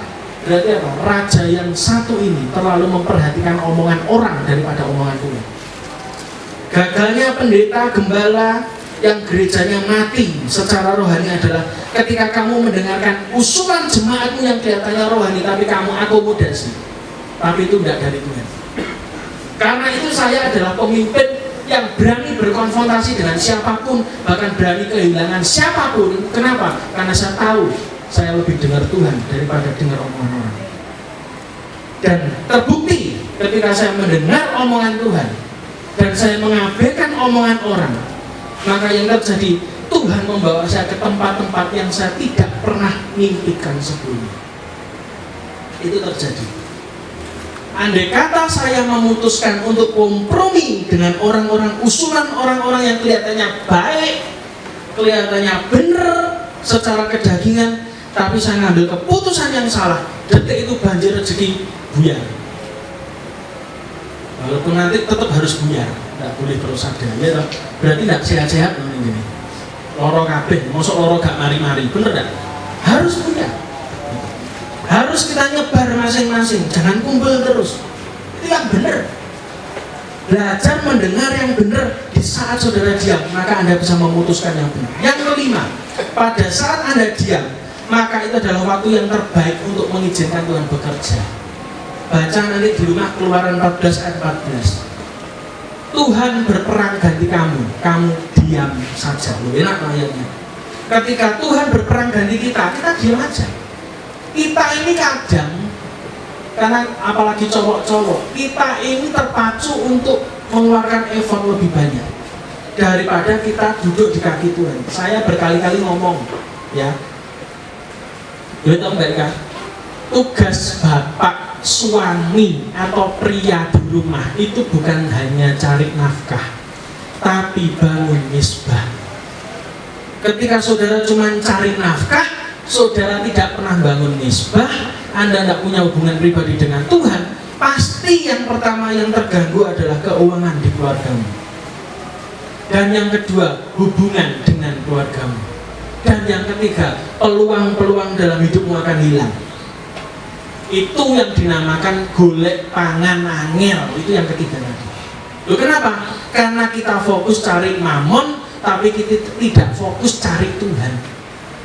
Berarti apa? Raja yang satu ini terlalu memperhatikan omongan orang daripada omongan Tuhan. Gagalnya pendeta, gembala yang gerejanya mati secara rohani adalah ketika kamu mendengarkan usulan jemaatmu yang kelihatannya rohani tapi kamu akomodasi, tapi itu tidak dari Tuhan. Karena itu saya adalah pemimpin yang berani berkonfrontasi dengan siapapun, bahkan berani kehilangan siapapun. Kenapa? Karena saya tahu saya lebih dengar Tuhan daripada dengar omongan orang. Dan terbukti ketika saya mendengar omongan Tuhan dan saya mengabaikan omongan orang, maka yang terjadi, Tuhan membawa saya ke tempat-tempat yang saya tidak pernah mimpikan sebelumnya. Itu terjadi. Andai kata saya memutuskan untuk kompromi dengan orang-orang, usulan orang-orang yang kelihatannya baik, kelihatannya benar secara kedagingan, tapi saya ngambil keputusan yang salah, detik itu banjir rezeki buyar. Walaupun nanti tetap harus buyar, tidak boleh terus ada, ya toh? Berarti tidak sehat-sehat ini. Loro kabeh, mosok loro gak mari-mari, bener tidak? Harus buyar. Harus kita nyebar masing-masing, jangan kumpul terus. Itu yang benar. Belajar mendengar yang benar. Di saat saudara diam, maka Anda bisa memutuskan yang benar. Yang kelima, pada saat Anda diam, maka itu adalah waktu yang terbaik untuk mengizinkan Tuhan bekerja. Baca nanti di rumah Keluaran 14 ayat 14. Tuhan berperang ganti kamu, kamu diam saja. Enak ayatnya. Ketika Tuhan berperang ganti kita diam aja. Kita ini kadang, karena apalagi cowok-cowok, kita ini terpacu untuk mengeluarkan effort lebih banyak daripada kita duduk di kaki Tuhan. Saya berkali-kali ngomong, ya, tahu nggak kan? Tugas bapak suami atau pria di rumah itu bukan hanya cari nafkah, tapi bangun misbah. Ketika saudara cuma cari nafkah, saudara tidak pernah bangun misbah, Anda tidak punya hubungan pribadi dengan Tuhan, pasti yang pertama yang terganggu adalah keuangan di keluargamu. Dan yang kedua, hubungan dengan keluargamu. Dan yang ketiga, peluang-peluang dalam hidupmu akan hilang. Itu yang dinamakan golek pangan angel. Itu yang ketiga tadi. Loh, kenapa? Karena kita fokus cari mamon, tapi kita tidak fokus cari Tuhan.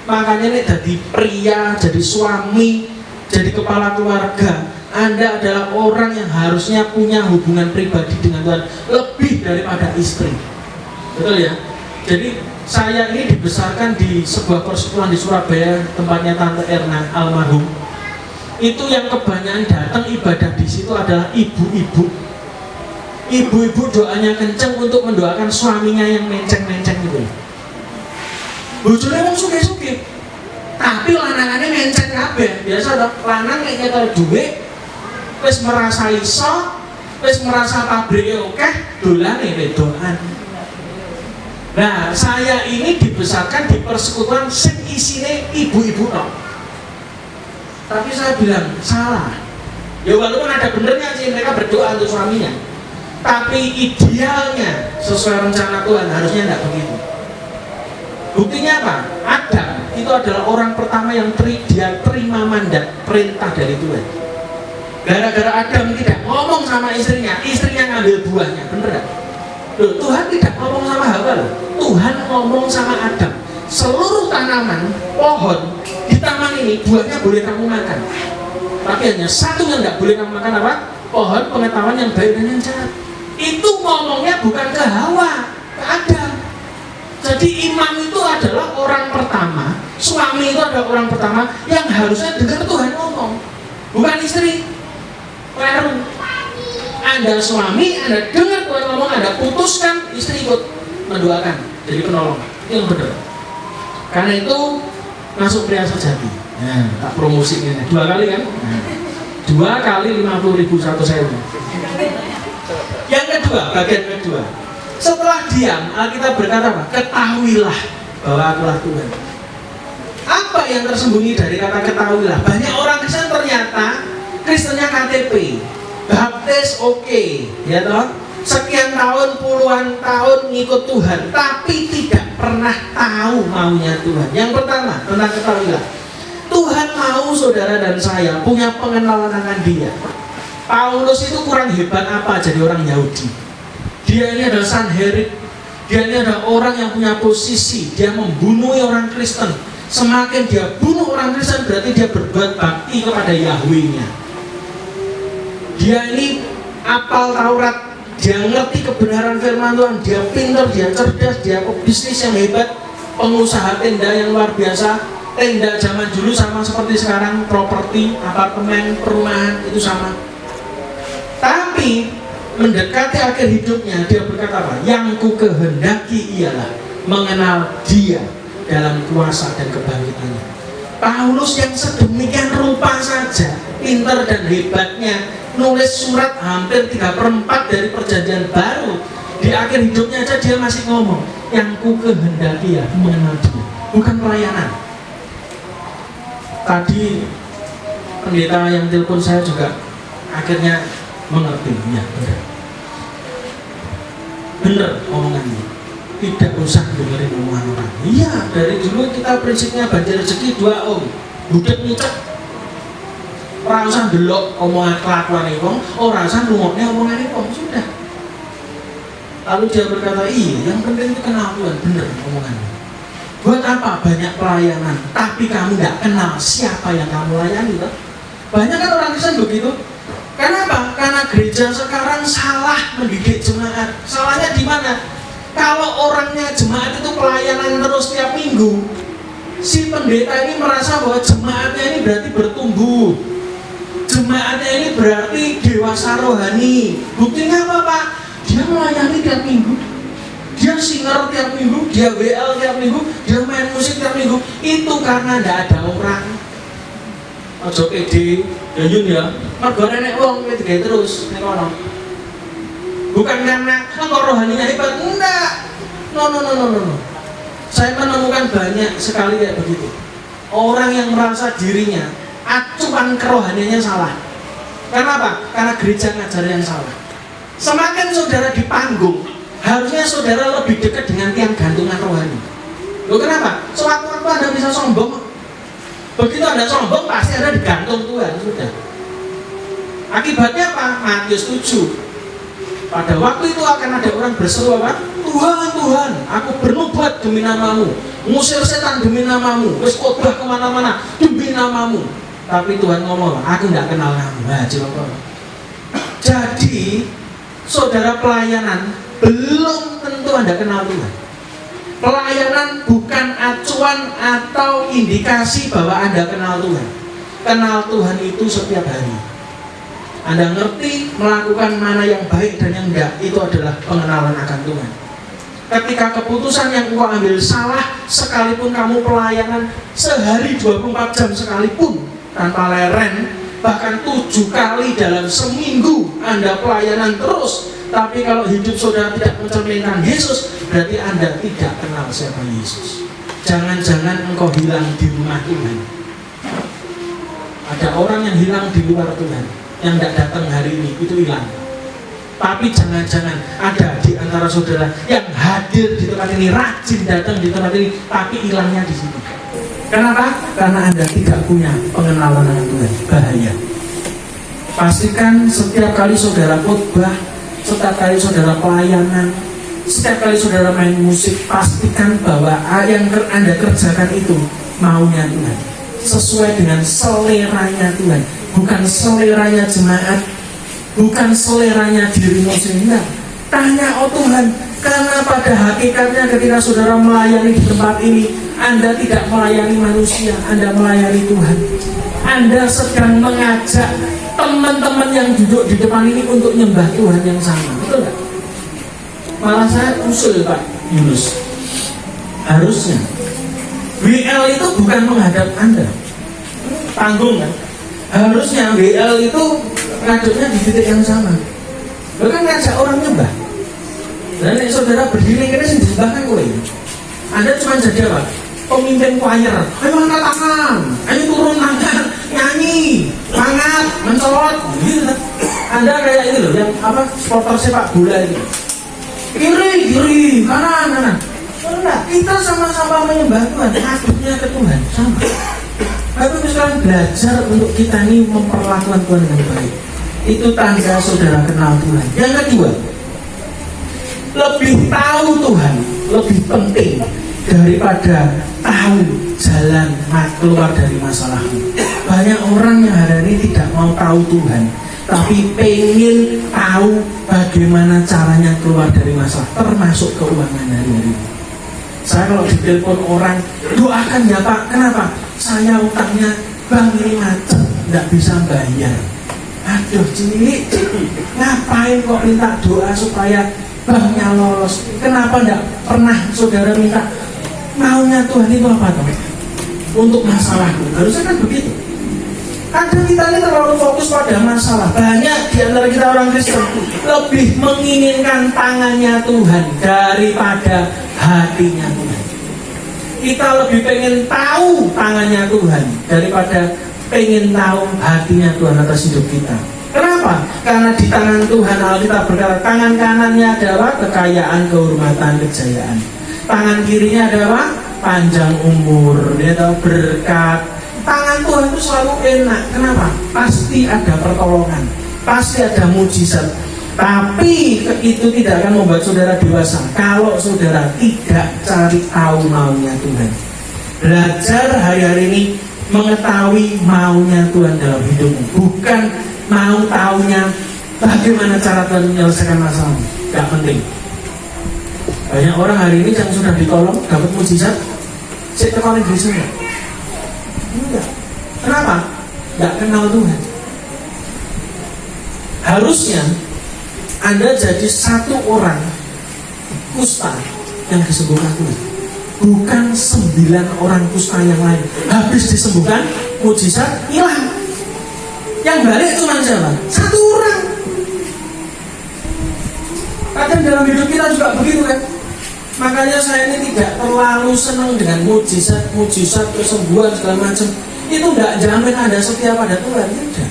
Makanya nih, jadi pria, jadi suami, jadi kepala keluarga, Anda adalah orang yang harusnya punya hubungan pribadi dengan Tuhan lebih daripada istri. Betul ya? Jadi saya ini dibesarkan di sebuah persekutuan di Surabaya, tempatnya Tante Erna almarhum. Itu yang kebanyakan datang ibadah di situ adalah ibu-ibu. Ibu-ibu doanya kenceng untuk mendoakan suaminya yang menceng-menceng itu. Bojone wong sugih-sugih, tapi lanangannya menceng kabeh. Biasa toh, lanang nek nyetor dhuwit wis merasa iso, wis merasa pabrike akeh, dolane wedokan. Nah, saya ini dibesarkan di persekutuan sing isine ibu-ibu tok. Tapi saya bilang salah. Ya walaupun ada benernya sih, mereka berdoa untuk suaminya, tapi idealnya sesuai rencana Tuhan harusnya tidak begitu. Buktinya apa? Adam itu adalah orang pertama yang dia terima mandat perintah dari Tuhan. Gara-gara Adam tidak ngomong sama istrinya, istrinya ngambil buahnya, bener gak? Loh, Tuhan tidak ngomong sama Hawa loh. Tuhan ngomong sama Adam. Seluruh tanaman, pohon di taman ini buahnya boleh kamu makan. Tapi hanya satu yang tidak boleh kamu makan apa? Pohon pengetahuan yang baik dan yang jahat. Itu ngomongnya bukan ke Hawa, ke Adam. Jadi imam itu adalah orang pertama, suami itu adalah orang pertama yang harusnya dengar Tuhan ngomong, bukan istri. Keliru. Anda suami, Anda dengar Tuhan ngomong, Anda putuskan, istri ikut mendoakan, jadi penolong. Itu yang benar. Karena itu masuk pria sejati. Nah, tak promosi ini 2 kali kan? 2 kali 50.000 satu sewu. Yang kedua, bagian kedua. Setelah diam, Alkitab berkata apa? Ketahuilah bahwa akulah Tuhan. Apa yang tersembunyi dari kata ketahuilah? Banyak orang Kristen ternyata Kristennya KTP, baptis oke, ya toh? Sekian tahun, puluhan tahun ngikut Tuhan, tapi tidak pernah tahu maunya Tuhan. Yang pertama, tentang ketahuilah. Tuhan mau saudara dan saya punya pengenalan dengan Dia. Paulus itu kurang hebat apa jadi orang Yahudi? Dia ini adalah Sanherib. Dia ini adalah orang yang punya posisi. Dia membunuh orang Kristen. Semakin dia bunuh orang Kristen, berarti dia berbuat bakti kepada Yahweh-nya. Dia ini apal Taurat. Dia ngerti kebenaran firman Tuhan. Dia pintar, dia cerdas, dia pebisnis yang hebat, pengusaha tenda yang luar biasa. Tenda zaman dulu sama seperti sekarang, properti, apartemen, perumahan itu sama. Tapi mendekati akhir hidupnya, dia berkata apa? Yang ku kehendaki ialah mengenal Dia dalam kuasa dan kebangkitannya. Paulus yang sedemikian rupa saja, pintar dan hebatnya, nulis surat hampir 3/4 dari perjanjian baru. Di akhir hidupnya aja dia masih ngomong, yang ku kehendaki ya mengenal Dia, bukan pelayanan. Tadi pendeta yang telepon saya juga akhirnya mengerti, ya benar omongannya, tidak usah dengerin omongan orang. Iya, dari dulu kita prinsipnya banjir rezeki 2 om, budek nyicek. Ora usah delok omongan kelakuan wong, ora usah ngrungokne omongan wong, sudah. Lalu dia berkata, iya, yang penting itu kenal Tuhan, benar omongannya. Buat apa banyak pelayanan, tapi kamu nggak kenal siapa yang kamu layani, toh? Banyak kan orang Kristen begitu. Kenapa? Karena gereja sekarang salah mendidik jemaat. Salahnya di mana? Kalau orangnya jemaat itu pelayanan terus tiap minggu, si pendeta ini merasa bahwa jemaatnya ini berarti bertumbuh, jemaatnya ini berarti dewasa rohani. Buktinya apa Pak? Dia melayani tiap minggu, dia singer tiap minggu, dia WL tiap minggu, dia main musik tiap minggu. Itu karena tidak ada orang. Aja pede, ya Yun ya. Mergo nenek wong kowe digawe terus ning kono. Bukan karena engkau rohaninya hebat, enggak. No. Saya menemukan banyak sekali kayak begitu. Orang yang merasa dirinya acuan kerohaniannya salah. Kenapa? Karena gereja ngajar yang salah. Semakin saudara di panggung, harusnya saudara lebih dekat dengan tiang gantungan rohani. Loh kenapa? Sewaktu-waktu Anda bisa sombong. Begitu Anda sombong, pasti Anda digantung Tuhan, sudah. Akibatnya apa? Matius 7. Pada waktu itu akan ada orang berseru apa? Tuhan, aku bernubuat demi namamu, ngusir setan demi namamu, wis khotbah kemana-mana demi namamu. Tapi Tuhan ngomong, aku tidak kenal kamu. Nah, jadi, saudara, pelayanan belum tentu Anda kenal Tuhan. Pelayanan bukan acuan atau indikasi bahwa Anda kenal Tuhan. Kenal Tuhan itu setiap hari. Anda ngerti melakukan mana yang baik dan yang enggak, itu adalah pengenalan akan Tuhan. Ketika keputusan yang engkau ambil salah, sekalipun kamu pelayanan sehari 24 jam sekalipun tanpa leren, bahkan 7 kali dalam seminggu Anda pelayanan terus, tapi kalau hidup saudara tidak mencerminkan Yesus, berarti Anda tidak kenal siapa Yesus. Jangan-jangan engkau hilang di rumah Tuhan. Ada orang yang hilang di luar Tuhan, yang tidak datang hari ini, itu hilang. Tapi jangan-jangan ada di antara saudara yang hadir di tempat ini, rajin datang di tempat ini, tapi hilangnya di sini. Kenapa? Karena Anda tidak punya pengenalan dengan Tuhan. Bahaya. Pastikan setiap kali saudara khotbah, setiap kali saudara pelayanan, setiap kali saudara main musik, pastikan bahwa yang Anda kerjakan itu maunya Tuhan, sesuai dengan seleranya Tuhan. Bukan seleranya jemaat, bukan seleranya dirimu sendiri. Tanya, oh Tuhan, karena pada hakikatnya ketika saudara melayani di tempat ini, Anda tidak melayani manusia, Anda melayani Tuhan. Anda sedang mengajak teman-teman yang duduk di depan ini untuk nyembah Tuhan yang sama, betul nggak? Malah saya usul Pak Yunus, harusnya WL itu bukan menghadap Anda, panggung kan? Harusnya WL itu ngaduknya di titik yang sama. Bahkan ngajak orang nyembah. Dan nek saudara berdiri kira sing disembahkan kowe. Anda cuma jadi apa? Pemimpin choir. Ayo angkat tangan, ayo turun tangan, nyanyi, semangat, mencolot. Gitu. Anda kayak itu loh, yang apa? Supporter sepak bola itu. Kiri, kanan. Enggak, kita sama-sama menyembah Tuhan, ngaduknya ke Tuhan, sama. Tapi sekarang belajar untuk kita ini memperlakukan Tuhan dengan baik. Itu tanda saudara kenal Tuhan. Yang kedua, lebih tahu Tuhan lebih penting daripada tahu jalan keluar dari masalahmu. Banyak orang yang hari ini tidak mau tahu Tuhan, tapi pengen tahu bagaimana caranya keluar dari masalah, termasuk keuangan hari-hari. Saya kalau ditelepon orang, doakan ya Pak, kenapa? Saya utangnya bank ini macet, nggak bisa bayar. Aduh cilik, ngapain kok minta doa supaya banknya lolos? Kenapa nggak pernah saudara minta maunya Tuhan itu apa toh? Untuk masalahku, harusnya kan begitu. Kadang kita ini terlalu fokus pada masalah. Banyak di antara kita orang Kristen lebih menginginkan tangannya Tuhan daripada hatinya Tuhan. Kita lebih pengen tahu tangannya Tuhan daripada pengen tahu hatinya Tuhan atas hidup kita. Kenapa? Karena di tangan Tuhan Alkitab berkata, tangan kanannya adalah kekayaan, kehormatan, kejayaan. Tangan kirinya adalah panjang umur, berkat. Tangan Tuhan itu selalu enak. Kenapa? Pasti ada pertolongan, pasti ada mujizat. Tapi itu tidak akan membuat saudara dewasa kalau saudara tidak cari tahu maunya Tuhan. Belajar hari-hari ini mengetahui maunya Tuhan dalam hidupmu, bukan mau taunya bagaimana cara Tuhan menyelesaikan masalahmu. Gak penting. Banyak orang hari ini yang sudah ditolong dapat mujizat, saya tekan Inggris enggak? Enggak. Kenapa? Gak kenal Tuhan. Harusnya Anda jadi satu orang kusta yang disembuhkan Tuhan, bukan 9 orang kusta yang lain. Habis disembuhkan, mujizat hilang. Yang balik cuma siapa? Satu orang. Kadang dalam hidup kita juga begitu kan. Makanya saya ini tidak terlalu senang dengan mujizat, kesembuhan segala macam. Itu tidak jamin Anda setia pada Tuhan, tidak.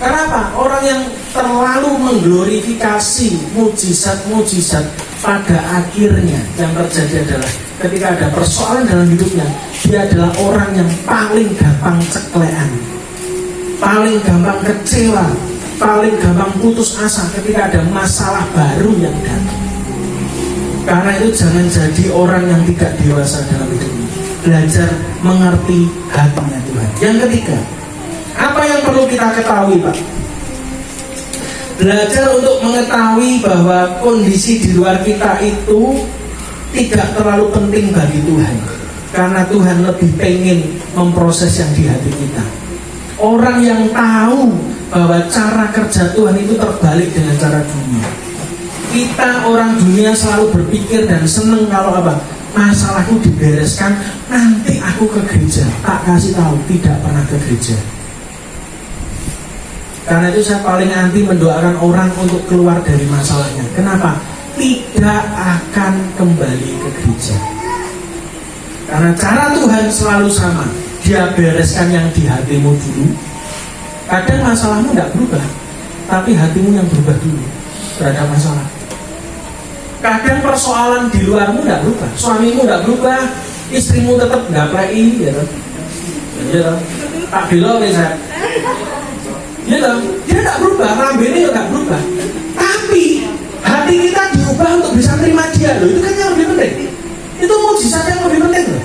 Kenapa? Orang yang terlalu mengglorifikasi mujizat pada akhirnya yang terjadi adalah ketika ada persoalan dalam hidupnya, dia adalah orang yang paling gampang ceklean, paling gampang kecewa, paling gampang putus asa ketika ada masalah baru yang datang. Karena itu jangan jadi orang yang tidak dewasa dalam hidupnya. Belajar mengerti hatinya Tuhan. Yang ketiga, apa yang perlu kita ketahui, Pak? Belajar untuk mengetahui bahwa kondisi di luar kita itu tidak terlalu penting bagi Tuhan. Karena Tuhan lebih pengen memproses yang di hati kita. Orang yang tahu bahwa cara kerja Tuhan itu terbalik dengan cara dunia. Kita orang dunia selalu berpikir dan seneng kalau apa? Masalahku dibereskan, nanti aku ke gereja. Tak kasih tahu, tidak pernah ke gereja. Karena itu saya paling anti mendoakan orang untuk keluar dari masalahnya. Kenapa? Tidak akan kembali ke gereja. Karena cara Tuhan selalu sama. Dia bereskan yang di hatimu dulu. Kadang masalahmu tidak berubah, tapi hatimu yang berubah dulu terhadap masalah. Kadang persoalan di luarmu tidak berubah, suamimu tidak berubah, istrimu tetap nggak play, ya kan? Ya, tak bilang misalnya, ya kan? Dia tidak berubah, rambutnya tidak berubah, tapi hati kita diubah untuk bisa terima dia loh. Itu kan yang lebih penting. Itu mujizat yang lebih penting loh.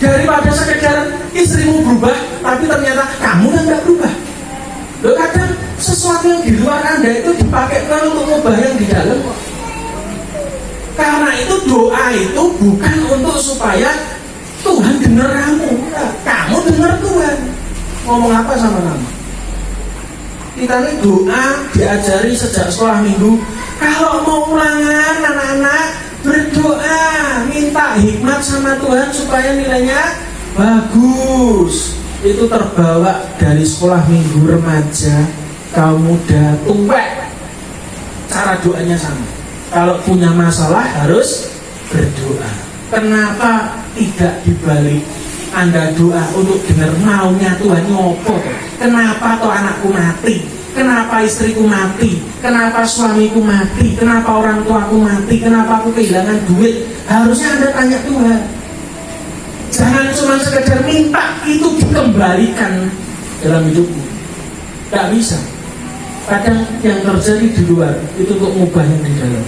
Daripada sekedar istrimu berubah, tapi ternyata kamu yang tidak berubah. Loh, kadang sesuatu yang di luar Anda itu dipakai untuk mengubah yang di dalam kok. Karena itu doa itu bukan untuk supaya Tuhan dengar kamu. Nah, kamu dengar Tuhan ngomong apa sama kamu. Kita ini doa diajari sejak sekolah minggu. Kalau mau ulangan anak-anak berdoa, minta hikmat sama Tuhan supaya nilainya bagus. Itu terbawa dari sekolah minggu, remaja, kaum muda, tua. Cara doanya sama. Kalau punya masalah harus berdoa. Kenapa tidak dibalik Anda doa untuk dengar maunya Tuhan ngopo? Kenapa toh anakku mati? Kenapa istriku mati? Kenapa suamiku mati? Kenapa orang tuaku mati? Kenapa aku kehilangan duit? Harusnya Anda tanya Tuhan. Jangan cuma sekedar minta itu dikembalikan dalam hidupmu. Tidak bisa. Kadang yang terjadi di luar itu untuk mengubah yang di dalam.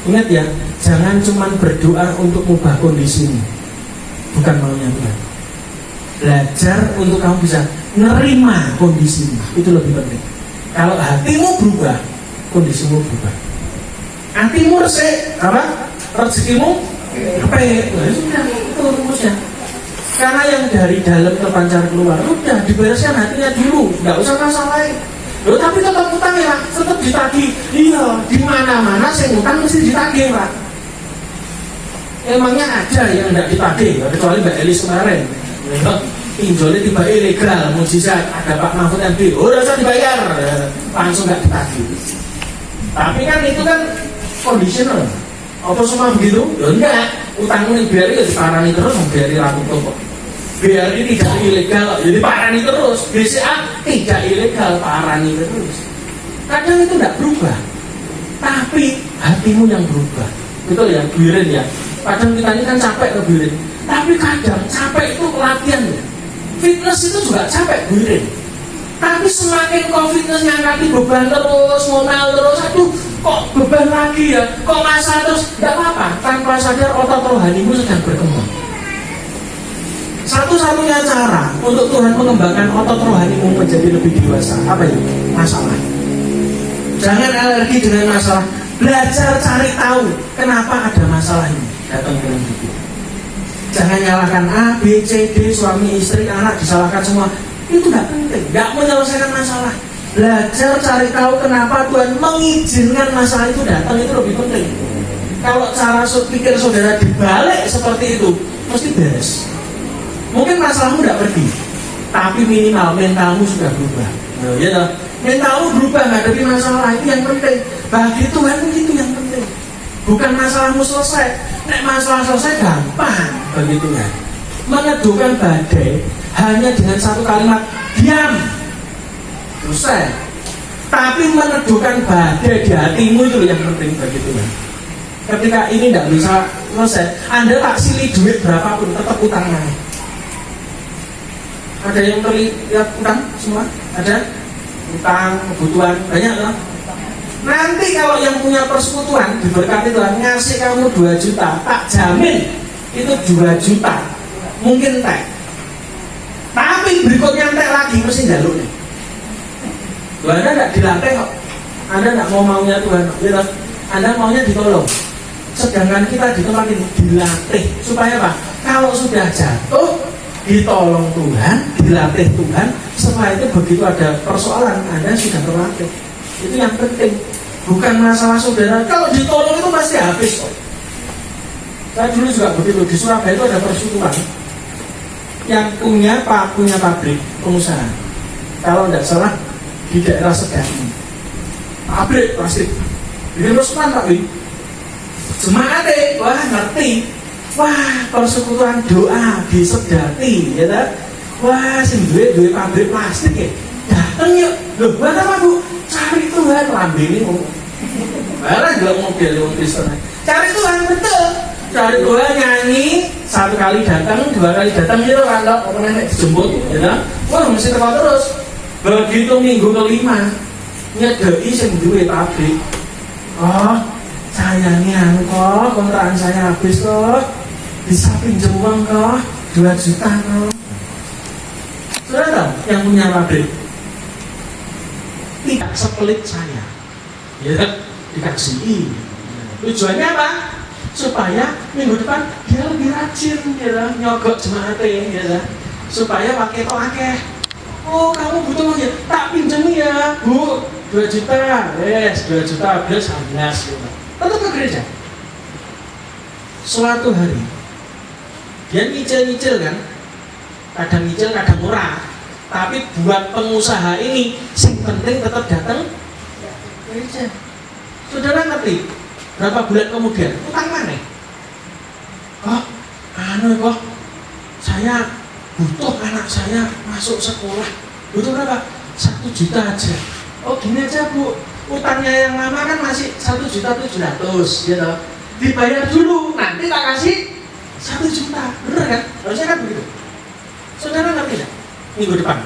Ingat ya, jangan cuma berdoa untuk mengubah kondisimu, bukan maunya Tuhan. Belajar untuk kamu bisa nerima kondisimu, itu lebih penting. Kalau hatimu berubah, kondisimu berubah. Hatimu resik, apa? Rezekimu repet. Nah, sudah, itu rumusnya. Karena yang dari dalam terpancar keluar, udah dibereskan hatinya dulu, nggak usah masalahin. Loh, tapi tetap utang ya, tetap ditagih. Iya, di mana-mana saya utang mesti ditagih, Pak. Emangnya ada yang tidak ditagih, kecuali Mbak Elis kemarin. Pinjolnya tiba ilegal, mujizat. Ada Pak Mahfud MD, oh udah usah dibayar, langsung nggak ditagih. Tapi kan itu kan conditional. Apa semua begitu? Ya enggak. Utangmu biar ya diparani terus, biar rampung kok. Biar ini tidak ilegal, jadi parani terus. BCA tidak ilegal, parani terus. Kadang itu tidak berubah, tapi hatimu yang berubah. Betul ya, birin ya. Kadang kita ini kan capek ke birin, tapi kadang capek itu latihan ya. Fitness itu juga capek birin. Tapi semakin kau fitness ngangkati beban terus, ngomel terus, aduh kok beban lagi ya, kok masalah terus, tidak apa-apa. Tanpa sadar otot rohanimu sedang berkembang. Satu-satunya cara untuk Tuhan mengembangkan otot rohanimu menjadi lebih dewasa, apa itu? Masalah. Jangan alergi dengan masalah. Belajar cari tahu kenapa ada masalah ini datang dalam hidup. Jangan nyalahkan A, B, C, D, suami, istri, anak, disalahkan semua. Itu tidak penting, tidak menyelesaikan masalah. Belajar cari tahu kenapa Tuhan mengizinkan masalah itu datang, itu lebih penting. Kalau cara pikir saudara dibalik seperti itu, mesti beres. Mungkin masalahmu tidak pergi, tapi minimal mentalmu sudah berubah. Nah, ya toh? Mentalmu berubah menghadapi masalah itu yang penting. Bagi Tuhan itu yang penting. Bukan masalahmu selesai. Nek masalah selesai gampang bagi Tuhan. Meneduhkan badai hanya dengan satu kalimat diam. Selesai. Tapi meneduhkan badai di hatimu itu yang penting bagi Tuhan. Ketika ini tidak bisa selesai, Anda tak silih duit berapapun tetap utang naik. Ada yang terlihat utang semua? Ada? Utang, kebutuhan, banyak loh. Nanti kalau yang punya persekutuan diberkati Tuhan ngasih kamu 2 juta, tak jamin itu 2 juta. Mungkin tek. Tapi berikutnya tek lagi mesti jalur nih. Anda tidak dilatih kok. Anda tidak maunya Tuhan. Anda maunya ditolong. Sedangkan kita di tempat ini dilatih supaya apa? Kalau sudah jatuh, ditolong Tuhan, dilatih Tuhan. Setelah itu begitu ada persoalan, Anda sudah terlatih. Itu yang penting. Bukan masalah saudara. Kalau ditolong itu pasti habis kok. Saya dulu juga begitu. Di Surabaya itu ada persekutuan yang punya pabrik pengusaha. Kalau tidak salah di daerah Sedati. Pabrik plastik. Bikin persekutuan Pak Wi. Jemaat wah ngerti. Wah, persekutuan doa di Sedati, ya tak? Wah, sing duwe pabrik plastik ya. Dateng yuk. Loh, buat apa Bu? Cari Tuhan, lambe ini ngomong. Barang gak mobil wong Kristen. Cari Tuhan betul. Cari Tuhan nyanyi, 1 kali datang, 2 kali datang itu kan kok nek dijemput, ya tak? Wah, mesti teko terus. Begitu minggu kelima, nyedeki sing duwe pabrik. Oh, sayangnya kok kontrakan saya habis kok. Bisa pinjam uang kok 2 juta kok. Sudah tahu yang punya pabrik tidak sepelit saya, ya dikasih. Tujuannya apa? Supaya minggu depan dia lebih rajin, ya nyogok jemaatnya, ya supaya pakai to akeh. Oh kamu butuh ya, tak pinjam ya Bu, 2 juta, yes 2 juta plus 11 gitu. Tetap ke gereja. Suatu hari dia nyicil kan, kadang nyicil kadang murah. Tapi buat pengusaha ini, yang penting tetap datang gereja. Saudara ngerti? Berapa bulan kemudian, utang mana? Oh, kok saya butuh anak saya masuk sekolah. Butuh berapa? 1 juta aja. Oh gini aja Bu, utangnya yang lama kan masih 1.700.000, gitu. Dibayar dulu, nanti tak kasih 1 juta. Bener kan? Harusnya kan begitu. Saudara ngerti gak? Minggu depan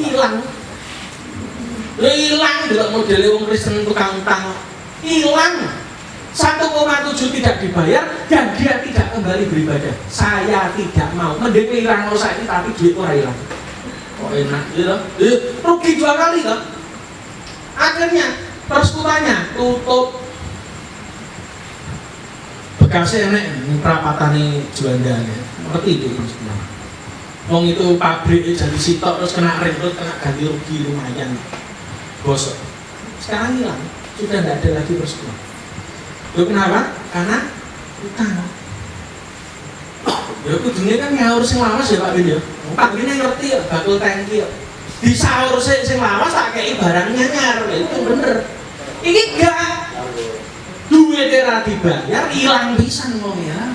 hilang juga model wong Kristen tukang utang hilang 1,7 tidak dibayar dan dia tidak kembali beribadah. Saya tidak mau mending hilang saya ini tapi duit orang hilang. Kok enak gitu rugi 2 kali kan. Akhirnya persekutuannya tutup. Bekasnya enek perapatane Juanda ya. Ngerti itu semua. Wong itu pabrik jadi sitok terus kena rekrut, kena ganti rugi lumayan gosok. Sekarang hilang, sudah tidak ada lagi persekutuan. Loh kenapa? Karena utang. Ya kudunya kan nyaur sing lawas ya Pak Bin ya. Pak Bin ngerti ya, bakul tangki ya. Disaur sing lawas tak kei barang nyanyar, itu bener. Ini enggak. Duit era dibayar hilang pisan wong ya.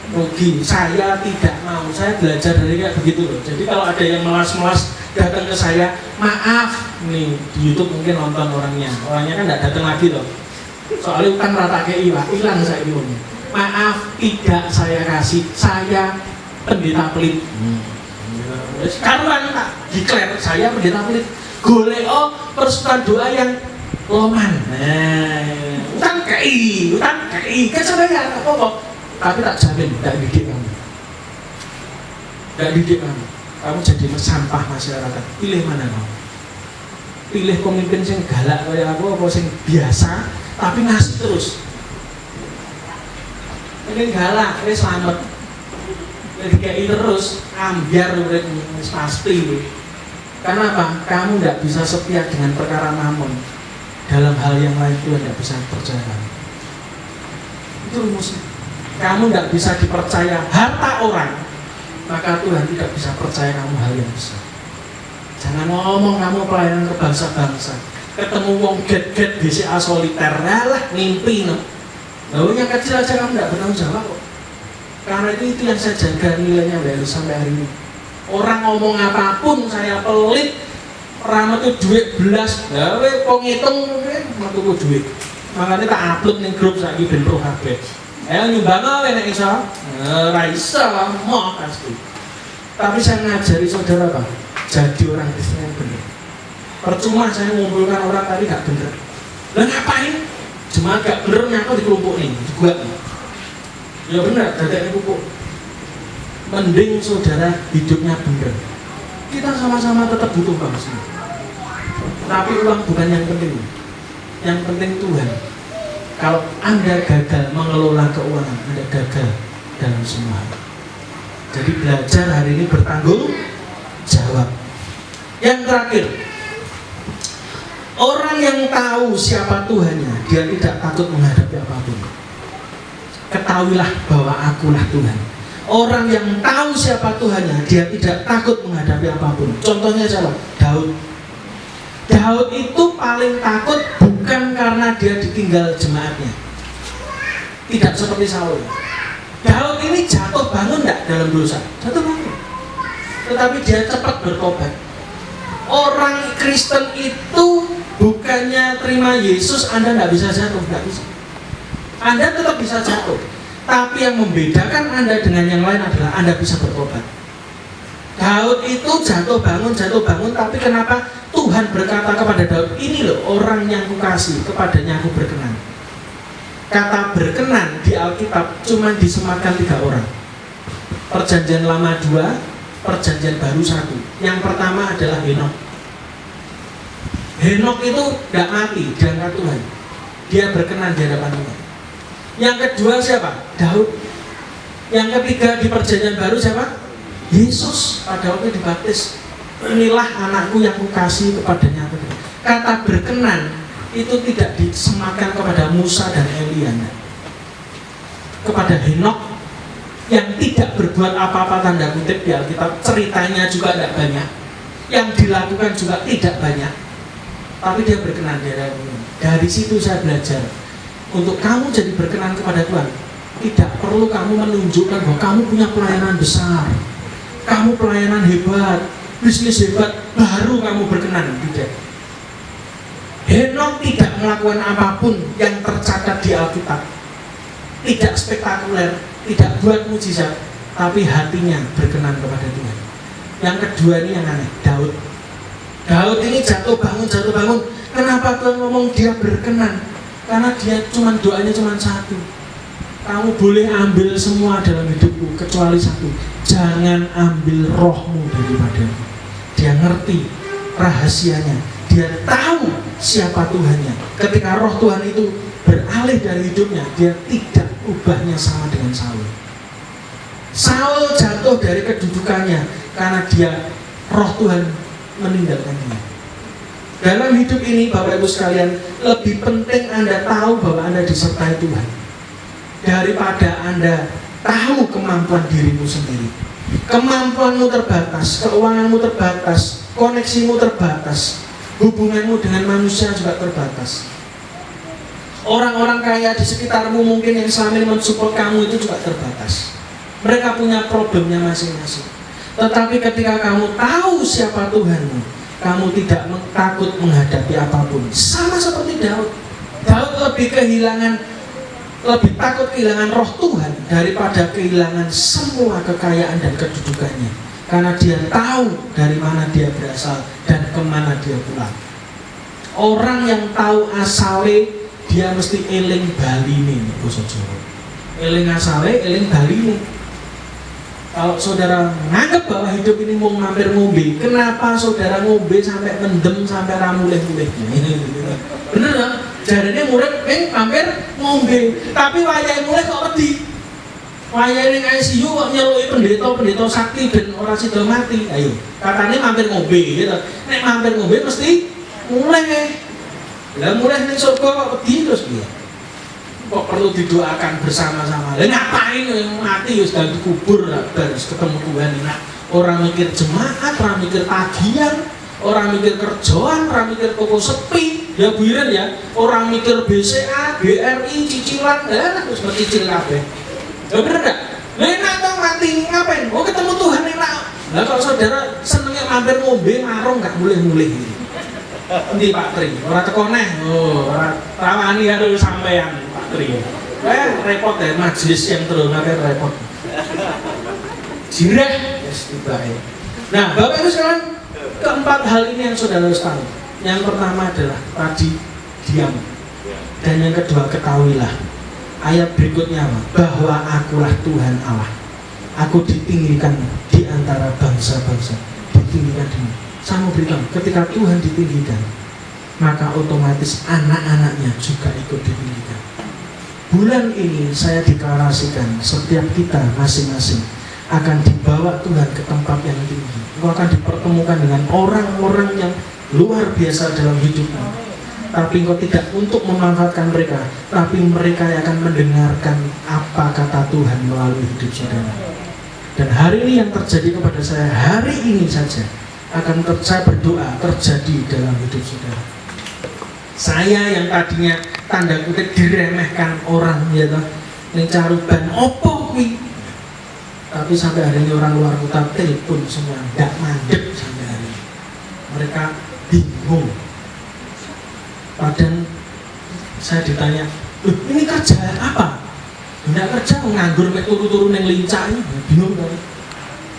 Rugi, saya tidak mau, saya belajar dari kayak begitu loh. Jadi kalau ada yang melas-melas datang ke saya, maaf nih di YouTube mungkin nonton orangnya kan tidak datang lagi loh. Soalnya utang rata kayak hilang saya ngomongnya. Maaf, tidak saya kasih, saya pendeta pelit. Karuan tak declare saya pendeta pelit. Goleo persekutuan doa yang loman. Utang kei, kan saya apa? Tapi tak jamin, tidak didik kamu. Tidak didik kamu. Kamu jadi sampah masyarakat. Pilih mana kamu? Pilih pemimpin yang galak kayak aku, apa yang biasa, tapi ngasih terus. Ini galak, ini selamat. Jadi kayak terus, ambiar pasti. Karena apa? Kamu tidak bisa setia dengan perkara mammon. Dalam hal yang lain Tuhan tidak bisa percaya. Itu rumusnya. Kamu tidak bisa dipercaya harta orang maka Tuhan tidak bisa percaya kamu hal yang besar. Jangan ngomong kamu pelayanan ke bangsa-bangsa, ketemu wong get-get BCA soliter, lah mimpi no. Lalu yang kecil aja kamu tidak bertanggung jawab kok. Karena itu yang saya jaga nilainya dari sampai hari ini. Orang ngomong apapun saya pelit, orang itu duit belas, gawe kok ngitung metu duit. Makanya tak upload ning grup saiki ben pro kabeh. Ayo nyumbang ae nek iso. Ora iso, mau pasti. Tapi saya ngajari saudara Pak, jadi orang Kristen yang benar. Percuma saya mengumpulkan orang tadi gak benar. Lah ngapain? Cuma gak bener nyatu dikelompok nih, dibuat. Ya benar, dadeknya pupuk. Mending saudara hidupnya benar. Kita sama-sama tetap butuh bangsa. Tapi uang bukan yang penting. Yang penting Tuhan. Kalau Anda gagal mengelola keuangan, Anda gagal dalam semua hal. Jadi belajar hari ini bertanggung jawab. Yang terakhir, orang yang tahu siapa Tuhannya, dia tidak takut menghadapi apapun. Ketahuilah bahwa akulah Tuhan. Orang yang tahu siapa Tuhannya, dia tidak takut menghadapi apapun. Contohnya siapa? Daud. Daud itu paling takut bukan karena dia ditinggal jemaatnya. Tidak seperti Saul. Daud ini jatuh bangun enggak dalam dosa? Jatuh bangun. Tetapi dia cepat bertobat. Orang Kristen itu bukannya terima Yesus, Anda enggak bisa jatuh, enggak bisa. Anda tetap bisa jatuh. Tapi yang membedakan Anda dengan yang lain adalah Anda bisa bertobat. Daud itu jatuh bangun, tapi kenapa Tuhan berkata kepada Daud, ini loh orang yang kukasih, kepadanya aku berkenan. Kata berkenan di Alkitab cuma disematkan 3 orang. Perjanjian lama 2, perjanjian baru 1. Yang pertama adalah Henok. Henok itu gak mati, diangkat Tuhan. Dia berkenan di hadapan Tuhan. Yang kedua siapa? Daud. Yang ketiga di perjanjian baru siapa? Yesus. Pada waktu dibaptis, inilah anakku yang kukasih, kepadanya aku berkenan. Kata berkenan itu tidak disematkan kepada Musa dan Elia, kepada Henok yang tidak berbuat apa-apa tanda kutip di Alkitab. Ceritanya juga tidak banyak, yang dilakukan juga tidak banyak, tapi dia berkenan di hadapan Tuhan. Dari situ saya belajar, untuk kamu jadi berkenan kepada Tuhan, tidak perlu kamu menunjukkan bahwa kamu punya pelayanan besar, kamu pelayanan hebat, bisnis hebat, baru kamu berkenan. Tidak. Henok tidak melakukan apapun yang tercatat di Alkitab, tidak spektakuler, tidak buat mujizat, tapi hatinya berkenan kepada Tuhan. Yang kedua ini yang aneh, Daud. Daud ini jatuh bangun. Kenapa Tuhan ngomong dia berkenan? Karena dia doanya cuma satu. Kamu boleh ambil semua dalam hidupku kecuali satu. Jangan ambil rohmu daripadaku. Dia ngerti rahasianya. Dia tahu siapa Tuhannya. Ketika roh Tuhan itu beralih dari hidupnya, dia tidak ubahnya sama dengan Saul. Saul jatuh dari kedudukannya karena dia roh Tuhan meninggalkan dia. Dalam hidup ini Bapak Ibu sekalian, lebih penting Anda tahu bahwa Anda disertai Tuhan daripada Anda tahu kemampuan dirimu sendiri. Kemampuanmu terbatas, keuanganmu terbatas, koneksimu terbatas, hubunganmu dengan manusia juga terbatas. Orang-orang kaya di sekitarmu mungkin yang selama ini mensupport kamu itu juga terbatas. Mereka punya problemnya masing-masing. Tetapi ketika kamu tahu siapa Tuhanmu, kamu tidak takut menghadapi apapun. Sama seperti Daud. Daud lebih takut kehilangan roh Tuhan daripada kehilangan semua kekayaan dan kedudukannya. Karena dia tahu dari mana dia berasal dan kemana dia pulang. Orang yang tahu asale, dia mesti eling baline, basa Jawa. Eling asale, eling baline. Kalau saudara menganggap bahwa hidup ini mau mampir ngombe, kenapa saudara ngombe sampai mendem, sampai ramuleh-muleh? Bener kan? Jadinya murid mampir ngombe, tapi wayai muleh kok wedi. Wayai ning ICU kok nyeluki pendeta sakti dan ora sida mati. Ayo, katanya mampir ngombe gitu. Nek mampir ngombe mesti muleh. Lah muleh ning surga kok wedi terus piye? kok perlu didoakan bersama-sama. Lah ngapain mati wis dan dikubur harus ketemu Tuhan. Nah, orang mikir jemaat, orang mikir tagihan, orang mikir kerjaan, orang mikir toko sepi, ya buiren ya. Orang mikir BCA, BRI, cicilan, terus mencicil kabeh. Ya bener enggak? Lah enak dong mati ngapain? Oh ketemu Tuhan enak. Lah kalau saudara senengnya mampir ngombe marung enggak mulih-mulih gitu. Endi Pak Tri? Ora teko neh. Oh, ora rawani karo sampean Pak Tri. Repot ya majelis yang terhormat repot. Jireh wis tibae. Nah, Bapak Ibu sekalian, keempat hal ini yang saudara harus tahu. Yang pertama adalah tadi diam. Dan yang kedua ketahuilah. Ayat berikutnya apa? Bahwa akulah Tuhan Allah. Aku ditinggikan di antara bangsa-bangsa. Ditinggikan di mana? Saya mau beritahu, ketika Tuhan ditinggikan, maka otomatis anak-anaknya juga ikut ditinggikan. Bulan ini saya deklarasikan, setiap kita masing-masing akan dibawa Tuhan ke tempat yang tinggi. Engkau akan dipertemukan dengan orang-orang yang luar biasa dalam hidupmu. Tapi engkau tidak untuk memanfaatkan mereka, tapi mereka yang akan mendengarkan apa kata Tuhan melalui hidup saudara. Dan hari ini yang terjadi kepada saya, hari ini saja akan saya berdoa terjadi dalam hidup saudara. Saya yang tadinya tanda kutip diremehkan orang ya toh, ning caruban opo kuwi. Tapi sampai hari ini orang luar kota telepon semua ndak mandek sampai hari ini. Mereka bingung. Padahal saya ditanya, "Loh, ini kerja apa?" Ndak kerja nganggur mek turu-turu ning lincah ini, bingung kan.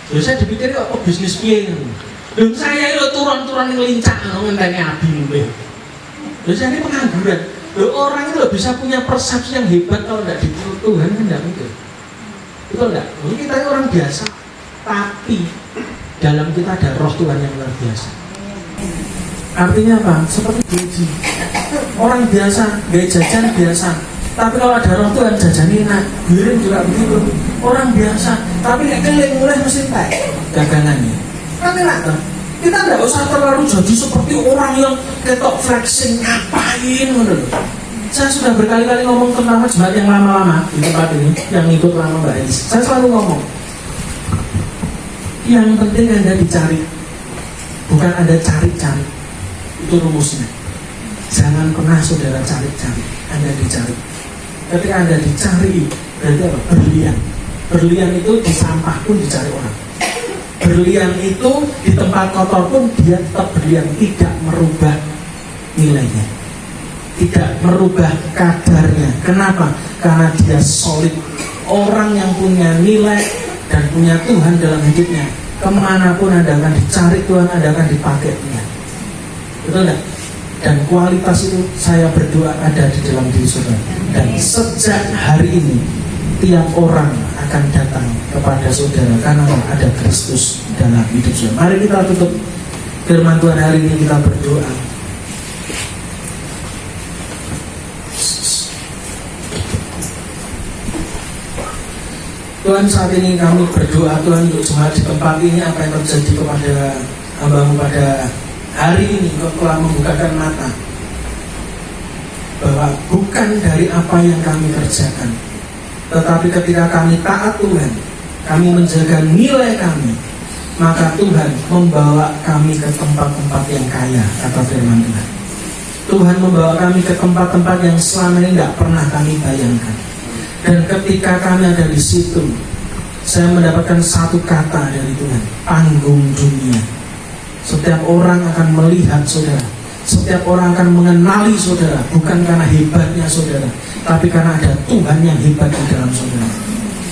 Ya saya dipikir kok bisnis piye ngono. Lho saya itu turun-turun yang lincah ngenteni abi mbeh. Lho saya ini pengangguran. Lho orang itu bisa punya persepsi yang hebat kalau tidak dituntut Tuhan kan tidak mungkin. Betul enggak? Mungkin kita orang biasa, tapi dalam kita ada roh Tuhan yang luar biasa. Artinya apa? Seperti gaji. Orang biasa, gaya jajan biasa. Tapi kalau ada roh Tuhan jajan enak, giring juga begitu. Orang biasa, tapi kayak keling mulai mesti entek dagangannya. Kan enak kan? Kita tidak usah terlalu jadi seperti orang yang ketok flexing ngapain menurut. Saya sudah berkali-kali ngomong tentang jemaat yang lama-lama di tempat ini, yang ikut lama Mbak Elis. Saya selalu ngomong, yang penting Anda dicari, bukan Anda cari-cari. Itu rumusnya. Jangan pernah saudara cari-cari, Anda dicari. Ketika Anda dicari, berarti apa? Berlian. Berlian itu di sampah pun dicari orang. Berlian itu di tempat kotor pun dia tetap berlian, tidak merubah nilainya, tidak merubah kadarnya. Kenapa? Karena dia solid. Orang yang punya nilai dan punya Tuhan dalam hidupnya, kemanapun Anda akan dicari Tuhan, Anda akan dipakai Tuhan. Betul enggak? Dan kualitas itu saya berdoa ada di dalam diri saudara. Dan sejak hari ini tiap orang akan datang kepada saudara karena ada Kristus dalam hidup saudara. Mari kita tutup firman Tuhan hari ini, kita berdoa. Tuhan, saat ini kami berdoa Tuhan untuk jemaat di tempat ini, apa yang terjadi kepada hamba-Mu pada hari ini, Engkau telah membukakan mata bahwa bukan dari apa yang kami kerjakan, tetapi ketika kami taat Tuhan, kami menjaga nilai kami, maka Tuhan membawa kami ke tempat-tempat yang kaya, kata firman Tuhan. Tuhan membawa kami ke tempat-tempat yang selama ini tidak pernah kami bayangkan. Dan ketika kami ada di situ, saya mendapatkan satu kata dari Tuhan, panggung dunia. Setiap orang akan melihat saudara, setiap orang akan mengenali saudara, bukan karena hebatnya saudara, tapi karena ada Tuhan yang hebat di dalam saudara.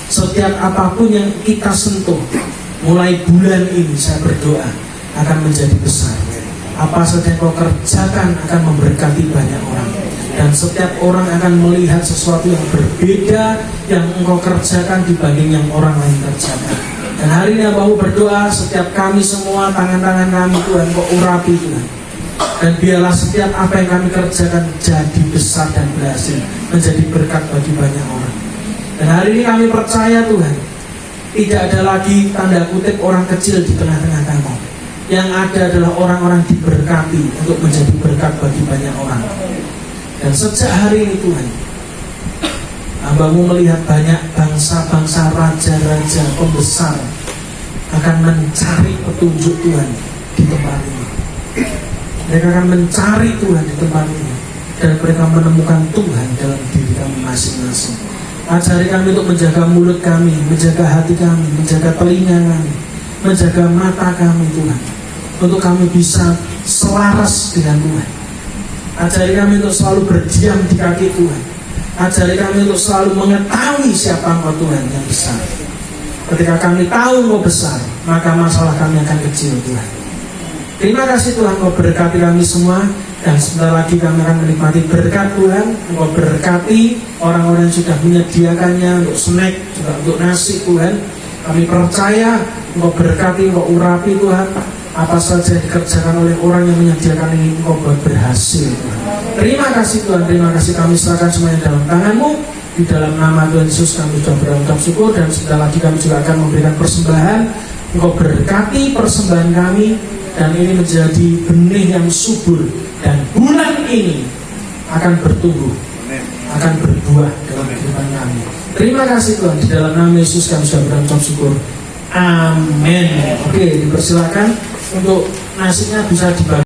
Setiap apapun yang kita sentuh, mulai bulan ini saya berdoa akan menjadi besar. Apa saja yang kau kerjakan akan memberkati banyak orang. Dan setiap orang akan melihat sesuatu yang berbeda yang engkau kerjakan dibanding yang orang lain kerjakan. Dan hari ini Bapak berdoa setiap kami semua, tangan-tangan kami Tuhan kau urapi Tuhan. Dan biarlah setiap apa yang kami kerjakan jadi besar dan berhasil, menjadi berkat bagi banyak orang. Dan hari ini kami percaya Tuhan, tidak ada lagi tanda kutip orang kecil di tengah-tengah kami. Yang ada adalah orang-orang diberkati untuk menjadi berkat bagi banyak orang. Dan sejak hari ini Tuhan, Hamba-Mu melihat banyak bangsa-bangsa, raja-raja, pembesar akan mencari petunjuk Tuhan di tempat ini. Mereka akan mencari Tuhan di tempat ini, dan mereka menemukan Tuhan dalam diri kami masing-masing. Ajari kami untuk menjaga mulut kami, menjaga hati kami, menjaga telinga kami, menjaga mata kami Tuhan, untuk kami bisa selaras dengan Tuhan. Ajari kami untuk selalu berdiam di kaki Tuhan. Ajari kami untuk selalu mengetahui siapa Engkau Tuhan yang besar. Ketika kami tahu Engkau besar, maka masalah kami akan kecil Tuhan. Terima kasih Tuhan, Engkau berkati kami semua. Dan sebentar lagi kami akan menikmati berkat Tuhan. Engkau berkati orang-orang yang sudah menyediakannya untuk snack, juga untuk nasi Tuhan. Kami percaya Engkau berkati, Engkau urapi Tuhan. Apa saja yang dikerjakan oleh orang yang menyediakan ini, Engkau buat berhasil Tuhan. Terima kasih Tuhan, terima kasih, kami serahkan semuanya dalam tangan-Mu. Di dalam nama Tuhan Yesus kami sudah berucap syukur, dan sebentar lagi kami juga akan memberikan persembahan. Engkau berkati persembahan kami, dan ini menjadi benih yang subur, dan bulan ini akan bertumbuh, akan berbuah dalam kehidupan kami. Terima kasih Tuhan, di dalam nama Yesus kami sudah berucap syukur. Amin. Oke, dipersilakan untuk nasinya bisa dibagi.